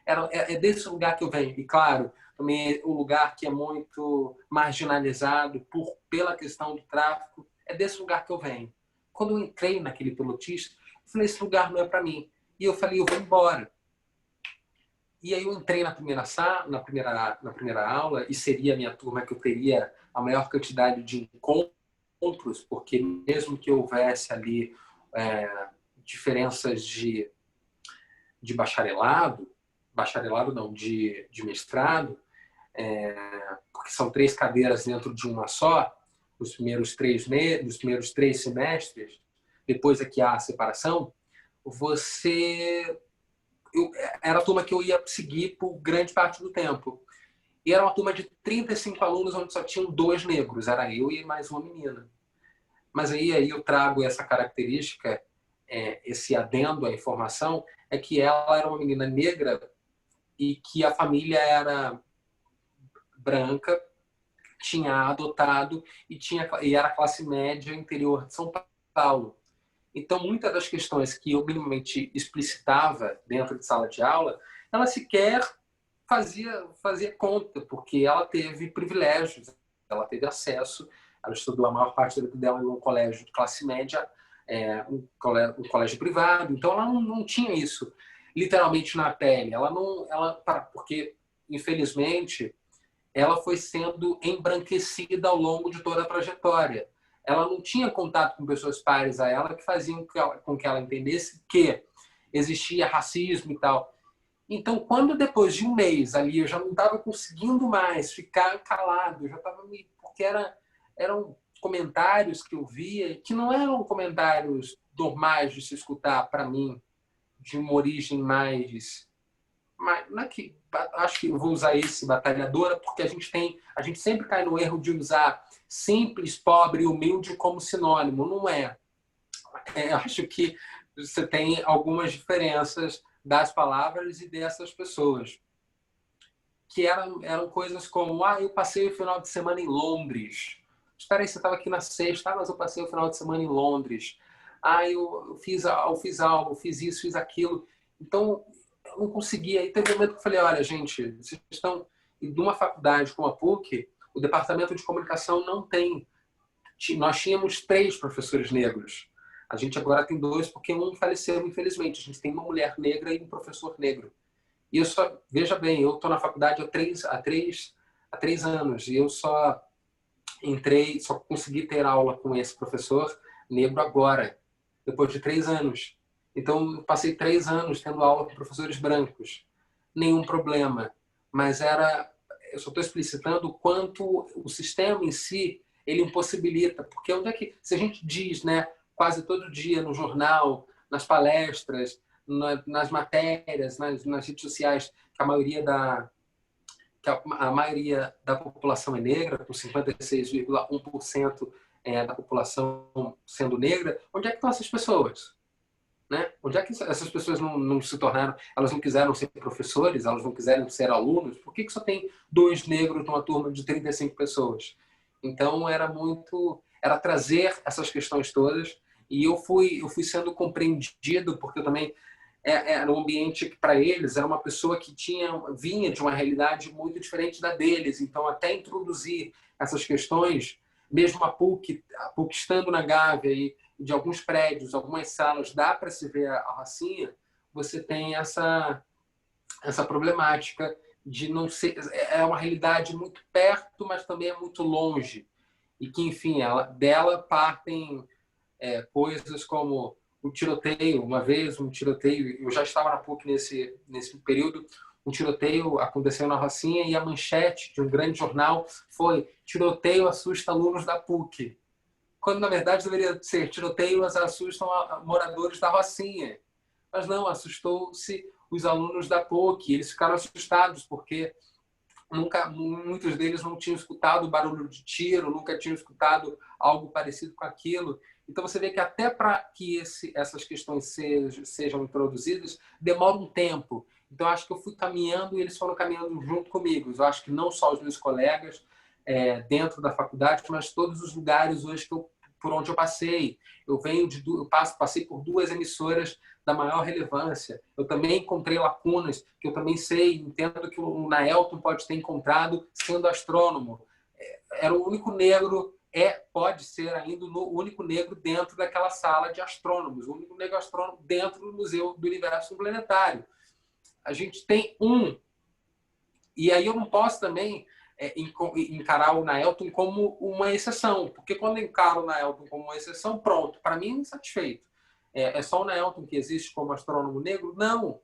É desse lugar que eu venho. E, claro, também é um lugar que é muito marginalizado pela questão do tráfico. É desse lugar que eu venho. Quando eu entrei naquele pelotista, eu falei, esse lugar não é para mim. E eu falei, eu vou embora. E aí eu entrei na primeira aula, e seria a minha turma que eu teria a maior quantidade de encontros, porque mesmo que houvesse ali diferenças de bacharelado não, de mestrado, porque são 3 cadeiras dentro de uma só, nos primeiros 3 semestres, depois é que há a separação, era a turma que eu ia seguir por grande parte do tempo. E era uma turma de 35 alunos, onde só tinham 2 negros, era eu e mais uma menina. mas aí eu trago essa característica, esse adendo à informação, é que ela era uma menina negra e que a família era branca, tinha adotado e era classe média interior de São Paulo. Então, muitas das questões que eu minimamente explicitava dentro de sala de aula, ela sequer fazia conta, porque ela teve privilégios, ela teve acesso, ela estudou a maior parte da vida dela em um colégio de classe média, um colégio privado, então ela não tinha isso literalmente na pele. Porque, infelizmente, ela foi sendo embranquecida ao longo de toda a trajetória. Ela não tinha contato com pessoas pares a ela que faziam com que ela entendesse que existia racismo e tal. Então, quando depois de um mês ali eu já não estava conseguindo mais ficar calado, eu já estava porque eram comentários que eu via que não eram comentários normais de se escutar para mim, de uma origem mais não é que acho que eu vou usar esse batalhadora porque a gente sempre cai no erro de usar simples, pobre e humilde como sinônimo. Não é. Acho que você tem algumas diferenças das palavras e dessas pessoas. Que eram coisas como, eu passei o final de semana em Londres. Espera aí, você estava aqui na sexta, mas eu passei o final de semana em Londres. Eu fiz algo, fiz isso, fiz aquilo. Então, eu não conseguia. E teve um momento que eu falei, olha, gente, vocês estão em uma faculdade como a PUC, o departamento de comunicação não tem. Nós tínhamos 3 professores negros. A gente agora tem 2, porque um faleceu, infelizmente. A gente tem uma mulher negra e um professor negro. E veja bem, eu estou na faculdade há 3 anos e eu só consegui ter aula com esse professor negro agora, depois de 3 anos. Então, eu passei 3 anos tendo aula com professores brancos. Nenhum problema. Mas eu só estou explicitando o quanto o sistema em si, ele impossibilita. Porque se a gente diz, né, quase todo dia no jornal, nas palestras, nas matérias, nas redes sociais, que a maioria da população é negra, com 56,1% da população sendo negra, onde é que estão essas pessoas? Né? Onde é que essas pessoas não se tornaram, elas não quiseram ser professores, elas não quiseram ser alunos? Por que só tem 2 negros numa turma de 35 pessoas? Então, era trazer essas questões todas e eu fui sendo compreendido, porque eu também era um ambiente que, para eles, era uma pessoa que vinha de uma realidade muito diferente da deles. Então, até introduzir essas questões, mesmo a PUC estando na Gávea e de alguns prédios, algumas salas, dá para se ver a racinha, você tem essa problemática de não ser... É uma realidade muito perto, mas também é muito longe. E que, enfim, dela partem coisas como o tiroteio. Uma vez, eu já estava na PUC nesse período, um tiroteio aconteceu na Rocinha e a manchete de um grande jornal foi: tiroteio assusta alunos da PUC. Quando, na verdade, deveria ser: tiroteios assustam moradores da Rocinha. Mas não, assustou-se os alunos da PUC. Eles ficaram assustados porque muitos deles não tinham escutado o barulho de tiro, nunca tinham escutado algo parecido com aquilo. Então, você vê que até para que essas questões sejam introduzidas, demora um tempo. Então, acho que eu fui caminhando e eles foram caminhando junto comigo. Eu acho que não só os meus colegas dentro da faculdade, mas todos os lugares hoje por onde eu passei. Passei por 2 emissoras da maior relevância. Eu também encontrei lacunas que eu também entendo que o Naelton pode ter encontrado sendo astrônomo. Era o único negro, pode ser ainda o único negro dentro daquela sala de astrônomos, o único negro astrônomo dentro do Museu do Universo Planetário. A gente tem e aí eu não posso também encarar o Naelton como uma exceção, porque quando eu encaro o Naelton como uma exceção, pronto, para mim insatisfeito. É só o Naelton que existe como astrônomo negro? Não.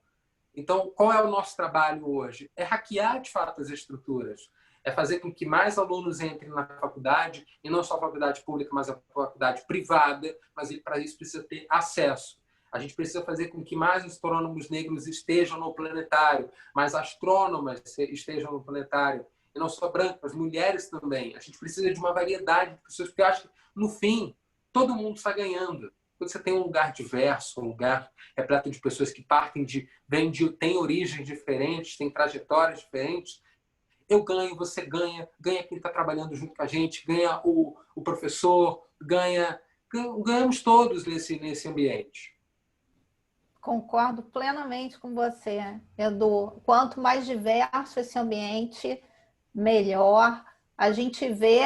Então, qual é o nosso trabalho hoje? É hackear, de fato, as estruturas. É fazer com que mais alunos entrem na faculdade, e não só a faculdade pública, mas a faculdade privada, mas para isso precisa ter acesso. A gente precisa fazer com que mais astrônomos negros estejam no planetário, mais astrônomas estejam no planetário, e não só brancos, mas mulheres também. A gente precisa de uma variedade de pessoas, porque eu acho que, no fim, todo mundo está ganhando. Quando você tem um lugar diverso, um lugar repleto de pessoas que partem têm origens diferentes, têm trajetórias diferentes, eu ganho, você ganha, ganha quem está trabalhando junto com a gente, ganha o professor, ganhamos todos nesse ambiente. Concordo plenamente com você, Edu. Quanto mais diverso esse ambiente, melhor. A gente vê,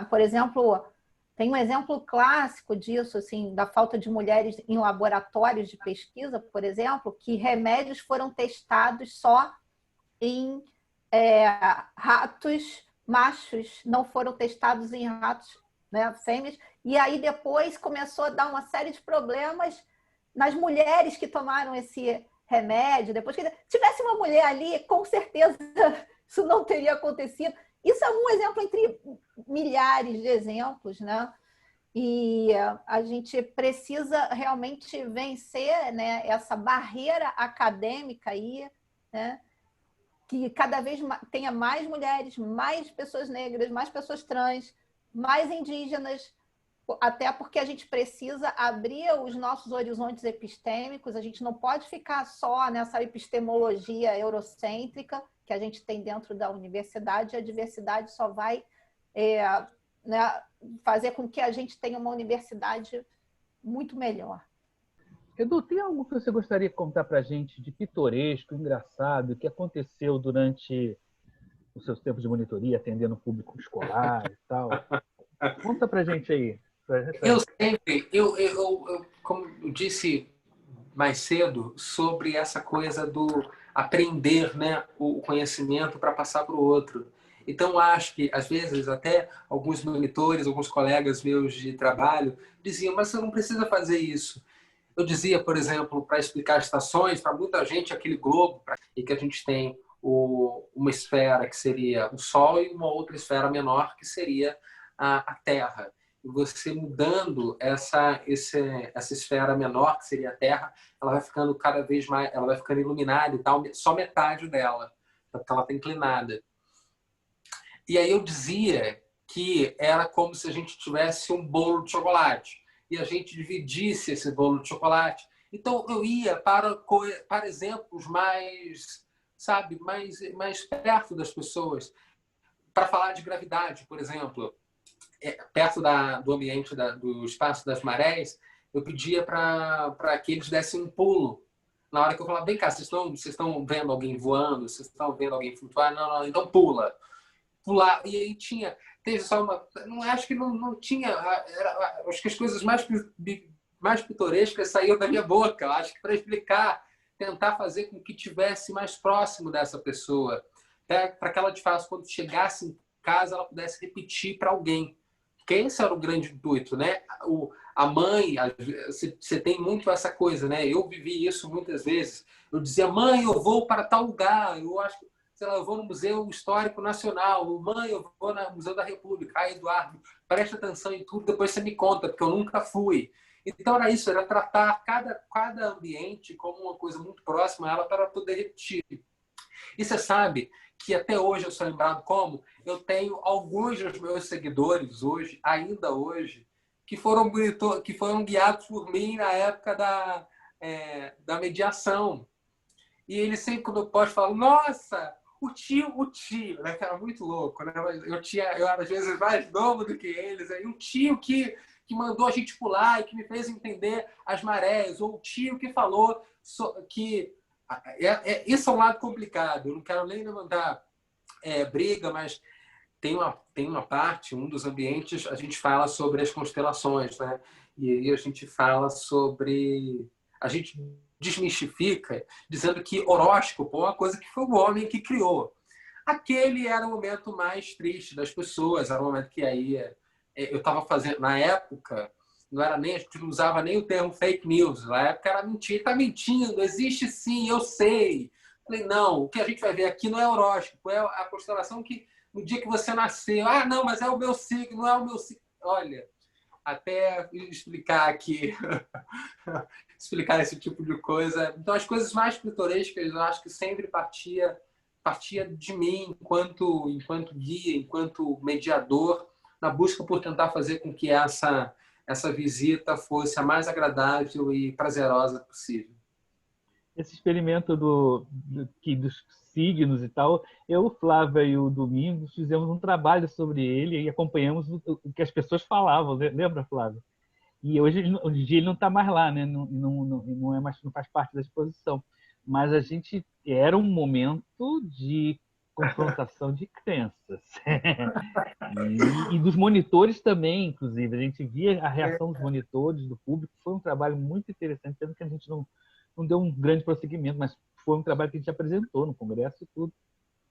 por exemplo, tem um exemplo clássico disso, assim, da falta de mulheres em laboratórios de pesquisa, por exemplo, que remédios foram testados só em ratos machos, não foram testados em ratos, né, fêmeas, e aí depois começou a dar uma série de problemas nas mulheres que tomaram esse remédio. Depois que tivesse uma mulher ali, com certeza isso não teria acontecido. Isso é um exemplo entre milhares de exemplos, né? E a gente precisa realmente vencer, né, essa barreira acadêmica aí, né? Que cada vez tenha mais mulheres, mais pessoas negras, mais pessoas trans, mais indígenas, até porque a gente precisa abrir os nossos horizontes epistêmicos, a gente não pode ficar só nessa epistemologia eurocêntrica que a gente tem dentro da universidade, a diversidade só vai né, fazer com que a gente tenha uma universidade muito melhor. Edu, tem algo que você gostaria de contar para a gente de pitoresco, engraçado, que aconteceu durante os seus tempos de monitoria, atendendo o público escolar e tal? Conta para a gente aí. Eu sempre, como eu disse mais cedo, sobre essa coisa do aprender, né, o conhecimento para passar para o outro. Então, acho que, às vezes, até alguns monitores, alguns colegas meus de trabalho diziam, mas você não precisa fazer isso. Eu dizia, por exemplo, para explicar estações, para muita gente, aquele globo, e que a gente tem uma esfera que seria o Sol e uma outra esfera menor que seria a Terra. E você mudando essa esfera menor, que seria a Terra, ela vai ficando cada vez mais, ela vai ficando iluminada e tal, só metade dela, porque ela está inclinada. E aí eu dizia que era como se a gente tivesse um bolo de chocolate e a gente dividisse esse bolo de chocolate. Então eu ia para exemplos mais, sabe, mais perto das pessoas, para falar de gravidade, por exemplo, perto do ambiente do espaço das marés, eu pedia para que eles dessem um pulo. Na hora que eu falava, vem cá, vocês estão vendo alguém voando? Vocês estão vendo alguém flutuar? Não, então pula. Pular. E aí teve só uma... Não, acho que não tinha... acho que as coisas mais pitorescas saíram da minha boca. Acho que para explicar, tentar fazer com que tivesse mais próximo dessa pessoa. Para que ela, de fato, quando chegasse em casa, ela pudesse repetir para alguém. Porque esse era o grande intuito, né? A mãe, você tem muito essa coisa, né? Eu vivi isso muitas vezes. Eu dizia, mãe, eu vou para tal lugar. Eu acho que, sei lá, eu vou no Museu Histórico Nacional. Mãe, eu vou no Museu da República. Ah, Eduardo, preste atenção em tudo, depois você me conta, porque eu nunca fui. Então era isso, era tratar cada ambiente como uma coisa muito próxima a ela para poder repetir. E você sabe que até hoje eu sou lembrado como eu tenho alguns dos meus seguidores hoje, ainda hoje, que foram guiados por mim na época da mediação. E eles sempre, quando eu posso, falam, nossa, o tio, né? Que era muito louco, né? Eu era às vezes mais novo do que eles, aí um tio que mandou a gente pular e que me fez entender as marés, ou o tio que falou que... Isso é um lado complicado, eu não quero nem levantar briga, mas tem uma parte, um dos ambientes, a gente fala sobre as constelações, né? E aí a gente fala sobre... A gente desmistifica dizendo que horóscopo é uma coisa que foi o homem que criou. Aquele era o momento mais triste das pessoas, era o momento que aí eu estava fazendo, na época, não era nem, a gente não usava nem o termo fake news, na época era mentira, está mentindo, existe sim, eu sei. Falei, não, o que a gente vai ver aqui não é horóscopo, é a constelação que no dia que você nasceu, não, mas é o meu signo, não é o meu signo. Olha, até explicar aqui, explicar esse tipo de coisa. Então, as coisas mais pitorescas, eu acho que sempre partia de mim, enquanto guia, enquanto mediador, na busca por tentar fazer com que essa visita fosse a mais agradável e prazerosa possível. Esse experimento dos signos e tal, eu, o Flávio e o Domingos fizemos um trabalho sobre ele e acompanhamos o que as pessoas falavam, lembra, Flávio? E hoje em dia ele não está mais lá, né? Não é mais, não faz parte da exposição. Mas a gente era um momento de confrontação de crenças e dos monitores também, inclusive a gente via a reação dos monitores, do público. Foi um trabalho muito interessante, sendo que a gente não deu um grande prosseguimento, mas foi um trabalho que a gente apresentou no congresso e tudo,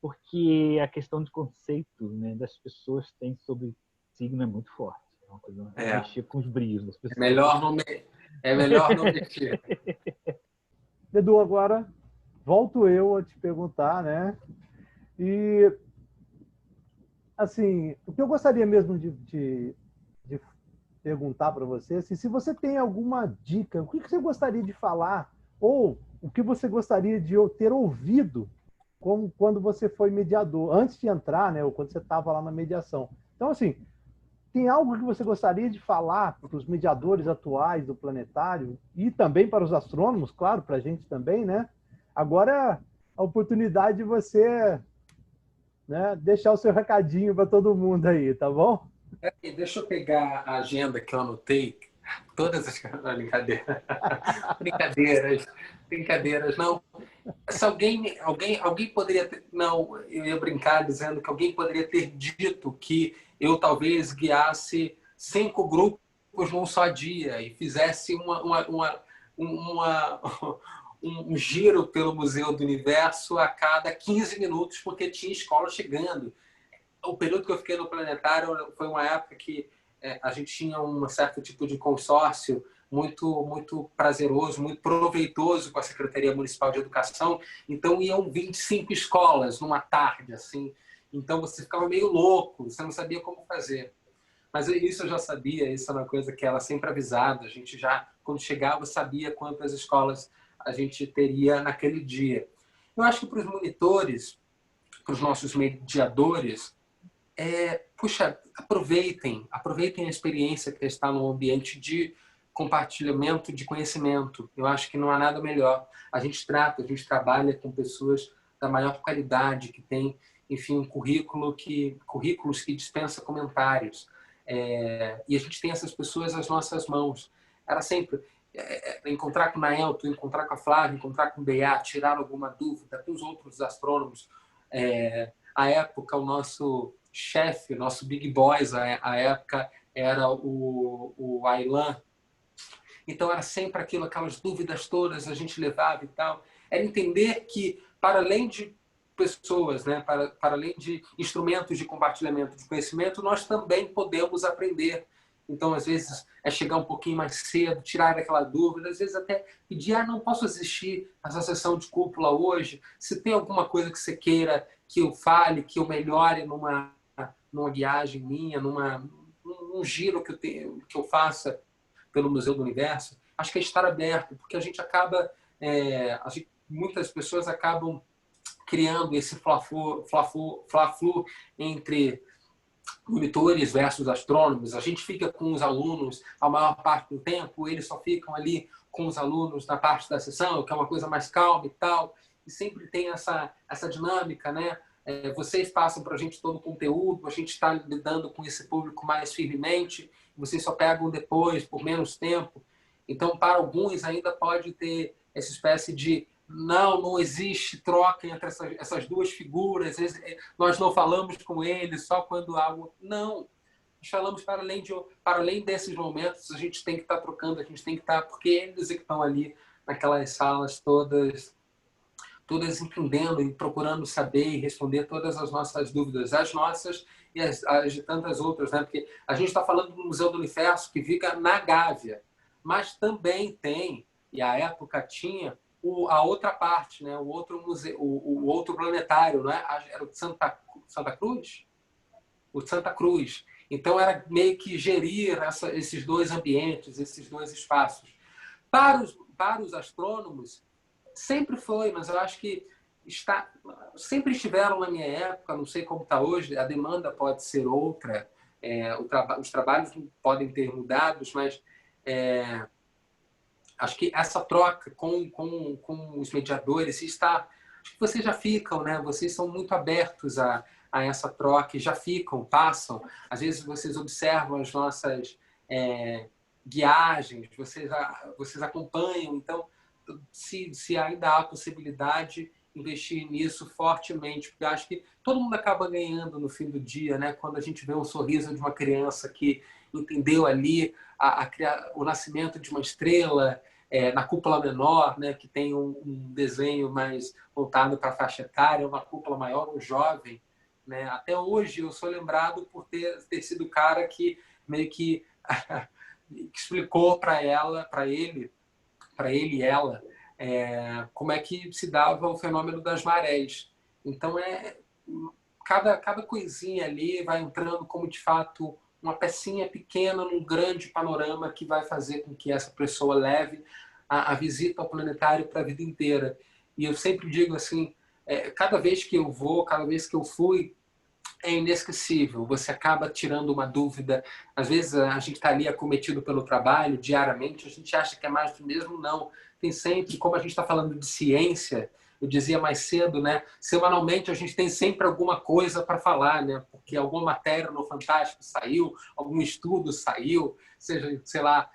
porque a questão de conceito, né, das pessoas tem sobre signo é muito forte. É uma coisa mexer com os brios das pessoas. É melhor não mexer. Edu, agora volto eu a te perguntar, né? E, assim, o que eu gostaria mesmo de perguntar para você, assim, se você tem alguma dica, o que você gostaria de falar, ou o que você gostaria de ter ouvido como quando você foi mediador, antes de entrar, né, ou quando você estava lá na mediação. Então, assim, tem algo que você gostaria de falar para os mediadores atuais do planetário e também para os astrônomos, claro, para a gente também, né? Agora, a oportunidade de você, né, deixar o seu recadinho para todo mundo aí, tá bom? Deixa eu pegar a agenda que eu anotei. Todas as... Brincadeira. Brincadeiras. Não. Se alguém poderia ter... Não, eu ia brincar dizendo que alguém poderia ter dito que eu talvez guiasse 5 grupos num só dia e fizesse um giro pelo Museu do Universo a cada 15 minutos, porque tinha escola chegando. O período que eu fiquei no planetário foi uma época que a gente tinha um certo tipo de consórcio muito prazeroso, muito proveitoso com a Secretaria Municipal de Educação. Então, iam 25 escolas numa tarde, assim. Então, você ficava meio louco, você não sabia como fazer. Mas isso eu já sabia, isso é uma coisa que era sempre avisada. A gente já, quando chegava, sabia quantas escolas a gente teria naquele dia. Eu acho que para os monitores, para os nossos mediadores, puxa, aproveitem a experiência que está no ambiente de compartilhamento de conhecimento. Eu acho que não há nada melhor. A gente trabalha com pessoas da maior qualidade, que tem, enfim, currículos que dispensa comentários. E a gente tem essas pessoas às nossas mãos. Era sempre encontrar com o Naelto, encontrar com a Flávia, encontrar com o Bea, tirar alguma dúvida com os outros astrônomos. À época, o nosso chefe, nosso Big Boys, à época, era o Aylan. Então, era sempre aquilo, aquelas dúvidas todas a gente levava e tal. Era entender que, para além de pessoas, né, para além de instrumentos de compartilhamento de conhecimento, nós também podemos aprender. Então, às vezes, chegar um pouquinho mais cedo, tirar aquela dúvida, às vezes até pedir, não posso assistir essa sessão de cúpula hoje, se tem alguma coisa que você queira que eu fale, que eu melhore numa viagem minha, num giro que eu faça pelo Museu do Universo, acho que é estar aberto, porque a gente acaba, muitas pessoas acabam criando esse fla-flu entre monitores versus astrônomos. A gente fica com os alunos a maior parte do tempo, eles só ficam ali com os alunos na parte da sessão, que é uma coisa mais calma e tal, e sempre tem essa dinâmica, né? Vocês passam para a gente todo o conteúdo, a gente está lidando com esse público mais firmemente, vocês só pegam depois, por menos tempo. Então, para alguns, ainda pode ter essa espécie de não existe troca entre essas duas figuras, nós não falamos com eles só quando algo... Não, nós falamos para além desses momentos, a gente tem que estar trocando, a gente tem que estar... Porque eles é que estão ali naquelas salas todas entendendo e procurando saber e responder todas as nossas dúvidas, as nossas e as de tantas outras, né? Porque a gente está falando do Museu do Universo, que fica na Gávea, mas também tem, e à época tinha, a outra parte, né? O outro museu, o outro planetário, né? Era o de Santa Cruz? O de Santa Cruz. Então, era meio que gerir esses dois ambientes, esses dois espaços. Para os astrônomos, sempre foi, mas eu acho que sempre estiveram na minha época, não sei como está hoje, a demanda pode ser outra, os trabalhos podem ter mudados, mas acho que essa troca com os mediadores acho que vocês já ficam, né? Vocês são muito abertos a essa troca e já passam. Às vezes vocês observam as nossas guiagens, vocês acompanham. Então, se ainda há a possibilidade, investir nisso fortemente, porque acho que todo mundo acaba ganhando no fim do dia, né? Quando a gente vê um sorriso de uma criança que entendeu ali o nascimento de uma estrela, na cúpula menor, né? Que tem um desenho mais voltado para a faixa etária, uma cúpula maior, um jovem, né? Até hoje eu sou lembrado por ter sido o cara que meio que explicou para ele e ela, como é que se dava o fenômeno das marés. Então, cada coisinha ali vai entrando como, de fato, uma pecinha pequena num grande panorama que vai fazer com que essa pessoa leve a visita ao planetário para a vida inteira. E eu sempre digo assim, cada vez que eu vou, cada vez que eu fui, é inesquecível. Você acaba tirando uma dúvida. Às vezes a gente está ali acometido pelo trabalho diariamente, a gente acha que é mais do mesmo. Não. Tem sempre, como a gente está falando de ciência, eu dizia mais cedo, né? Semanalmente a gente tem sempre alguma coisa para falar, né? Porque alguma matéria no Fantástico saiu, algum estudo saiu, seja, sei lá,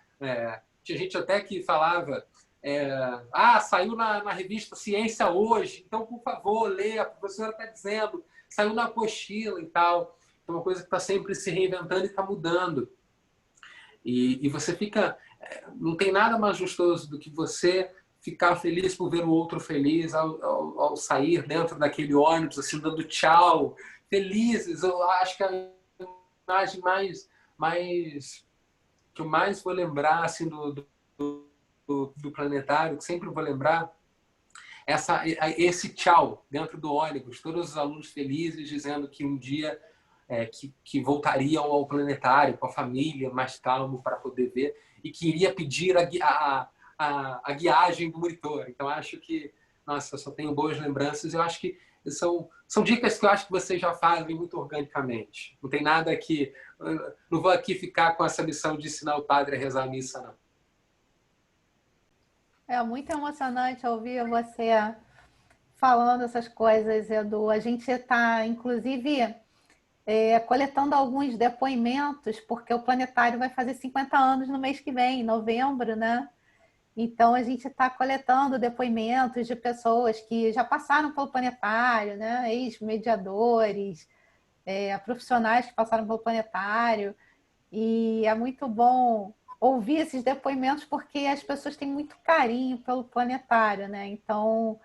tinha gente até que falava, saiu na revista Ciência Hoje, então, por favor, leia, a professora está dizendo, saiu na apostila e tal. É uma coisa que está sempre se reinventando e está mudando. E você fica... Não tem nada mais gostoso do que você ficar feliz por ver o outro feliz ao sair dentro daquele ônibus, assim, dando tchau, felizes. Eu acho que a imagem que eu mais vou lembrar assim, do planetário, que sempre vou lembrar, esse tchau dentro do ônibus, todos os alunos felizes dizendo que um dia que voltariam ao planetário com a família, mais calmo para poder ver, e que iria pedir a guiagem do monitor. Então, acho que, nossa, eu só tenho boas lembranças. Eu acho que são dicas que eu acho que vocês já fazem muito organicamente. Não tem nada que... Não vou aqui ficar com essa missão de ensinar o padre a rezar a missa, não. É muito emocionante ouvir você falando essas coisas, Edu. A gente está, inclusive, coletando alguns depoimentos, porque o planetário vai fazer 50 anos no mês que vem, em novembro, né? Então, a gente está coletando depoimentos de pessoas que já passaram pelo planetário, né? Ex-mediadores, profissionais que passaram pelo planetário. E é muito bom ouvir esses depoimentos, porque as pessoas têm muito carinho pelo planetário, né? Então,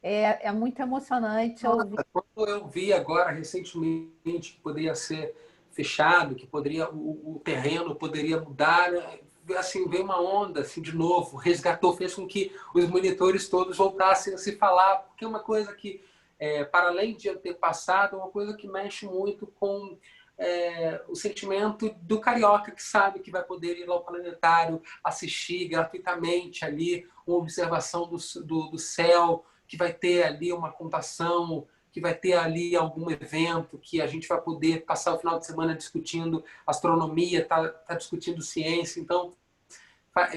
é muito emocionante ouvir. Quando eu vi agora, recentemente, que poderia ser fechado, que o terreno poderia mudar, assim, veio uma onda, assim, de novo, resgatou, fez com que os monitores todos voltassem a se falar, porque é uma coisa que, para além de eu ter passado, é uma coisa que mexe muito com o sentimento do carioca que sabe que vai poder ir ao planetário, assistir gratuitamente ali uma observação do céu, que vai ter ali uma contação, que vai ter ali algum evento, que a gente vai poder passar o final de semana discutindo astronomia, tá discutindo ciência. Então,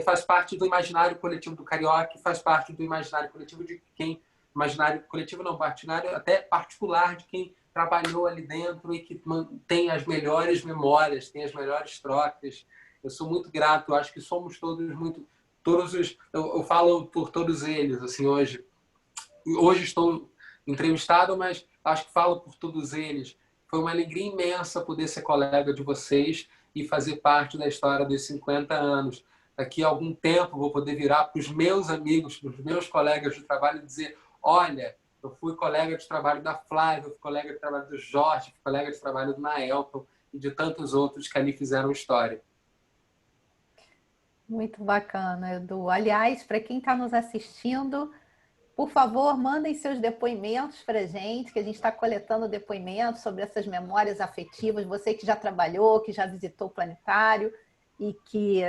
faz parte do imaginário coletivo do carioca, faz parte do imaginário coletivo de quem... Imaginário coletivo não, imaginário até particular de quem trabalhou ali dentro e que tem as melhores memórias, tem as melhores trocas. Eu sou muito grato, eu acho que somos todos muito... eu falo por todos eles, assim, hoje. Hoje estou entrevistado, mas acho que falo por todos eles. Foi uma alegria imensa poder ser colega de vocês e fazer parte da história dos 50 anos. Daqui a algum tempo vou poder virar para os meus amigos, para os meus colegas de trabalho e dizer: olha, eu fui colega de trabalho da Flávia, eu fui colega de trabalho do Jorge, fui colega de trabalho do Naelton e de tantos outros que ali fizeram história. Muito bacana, Edu. Aliás, para quem está nos assistindo, por favor, mandem seus depoimentos para a gente, que a gente está coletando depoimentos sobre essas memórias afetivas. Você que já trabalhou, que já visitou o planetário e que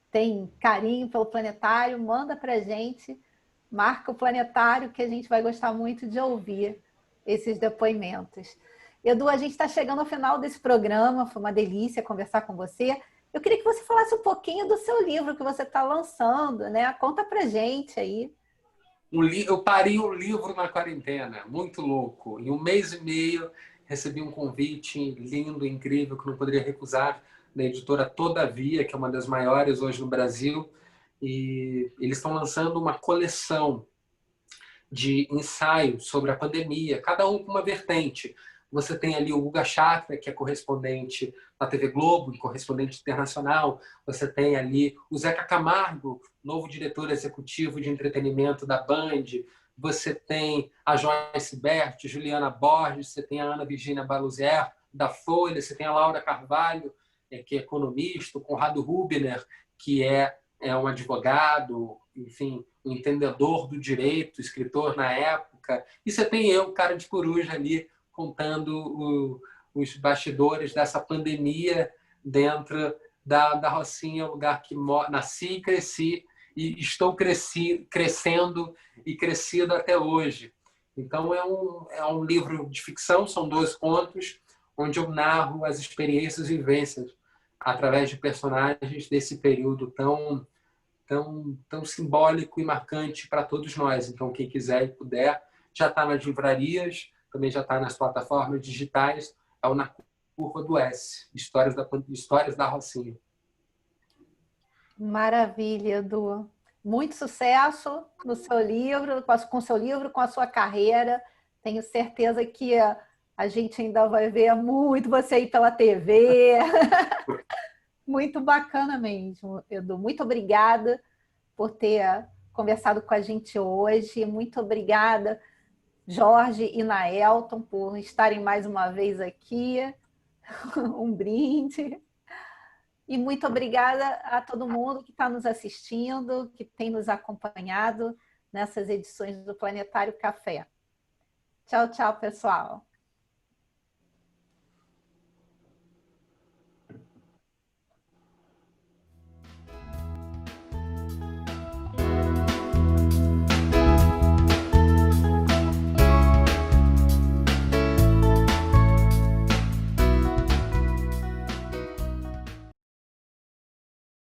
tem carinho pelo planetário, manda para a gente, marca o planetário, que a gente vai gostar muito de ouvir esses depoimentos. Edu, a gente está chegando ao final desse programa, foi uma delícia conversar com você. Eu queria que você falasse um pouquinho do seu livro que você está lançando, né? Conta pra gente aí. Eu parei o livro na quarentena, muito louco. Em um mês e meio, recebi um convite lindo, incrível, que não poderia recusar, da editora Todavia, que é uma das maiores hoje no Brasil. E eles estão lançando uma coleção de ensaios sobre a pandemia, cada um com uma vertente. Você tem ali o Guga Chakra, que é correspondente na TV Globo, correspondente internacional. Você tem ali o Zeca Camargo, novo diretor executivo de entretenimento da Band. Você tem a Joyce Bert, Juliana Borges, você tem a Ana Virginia Baluzier, da Folha, você tem a Laura Carvalho, que é economista, o Conrado Rubner, que é um advogado, enfim, um entendedor do direito, escritor na época. E você tem eu, cara de coruja ali, contando os bastidores dessa pandemia dentro da Rocinha, lugar que nasci e cresci, e estou crescendo e crescido até hoje. Então, é um livro de ficção, são 12 contos, onde eu narro as experiências e vivências através de personagens desse período tão simbólico e marcante para todos nós. Então, quem quiser e puder, já está nas livrarias, também já está nas plataformas digitais, é o Na Curva do S, Histórias da Rocinha. Maravilha, Edu. Muito sucesso no seu livro, com o seu livro, com a sua carreira. Tenho certeza que a gente ainda vai ver muito você aí pela TV. Muito bacana mesmo, Edu. Muito obrigada por ter conversado com a gente hoje. Muito obrigada, Jorge e Naelton, por estarem mais uma vez aqui. Um brinde. E muito obrigada a todo mundo que está nos assistindo, que tem nos acompanhado nessas edições do Planetário Café. Tchau, tchau, pessoal.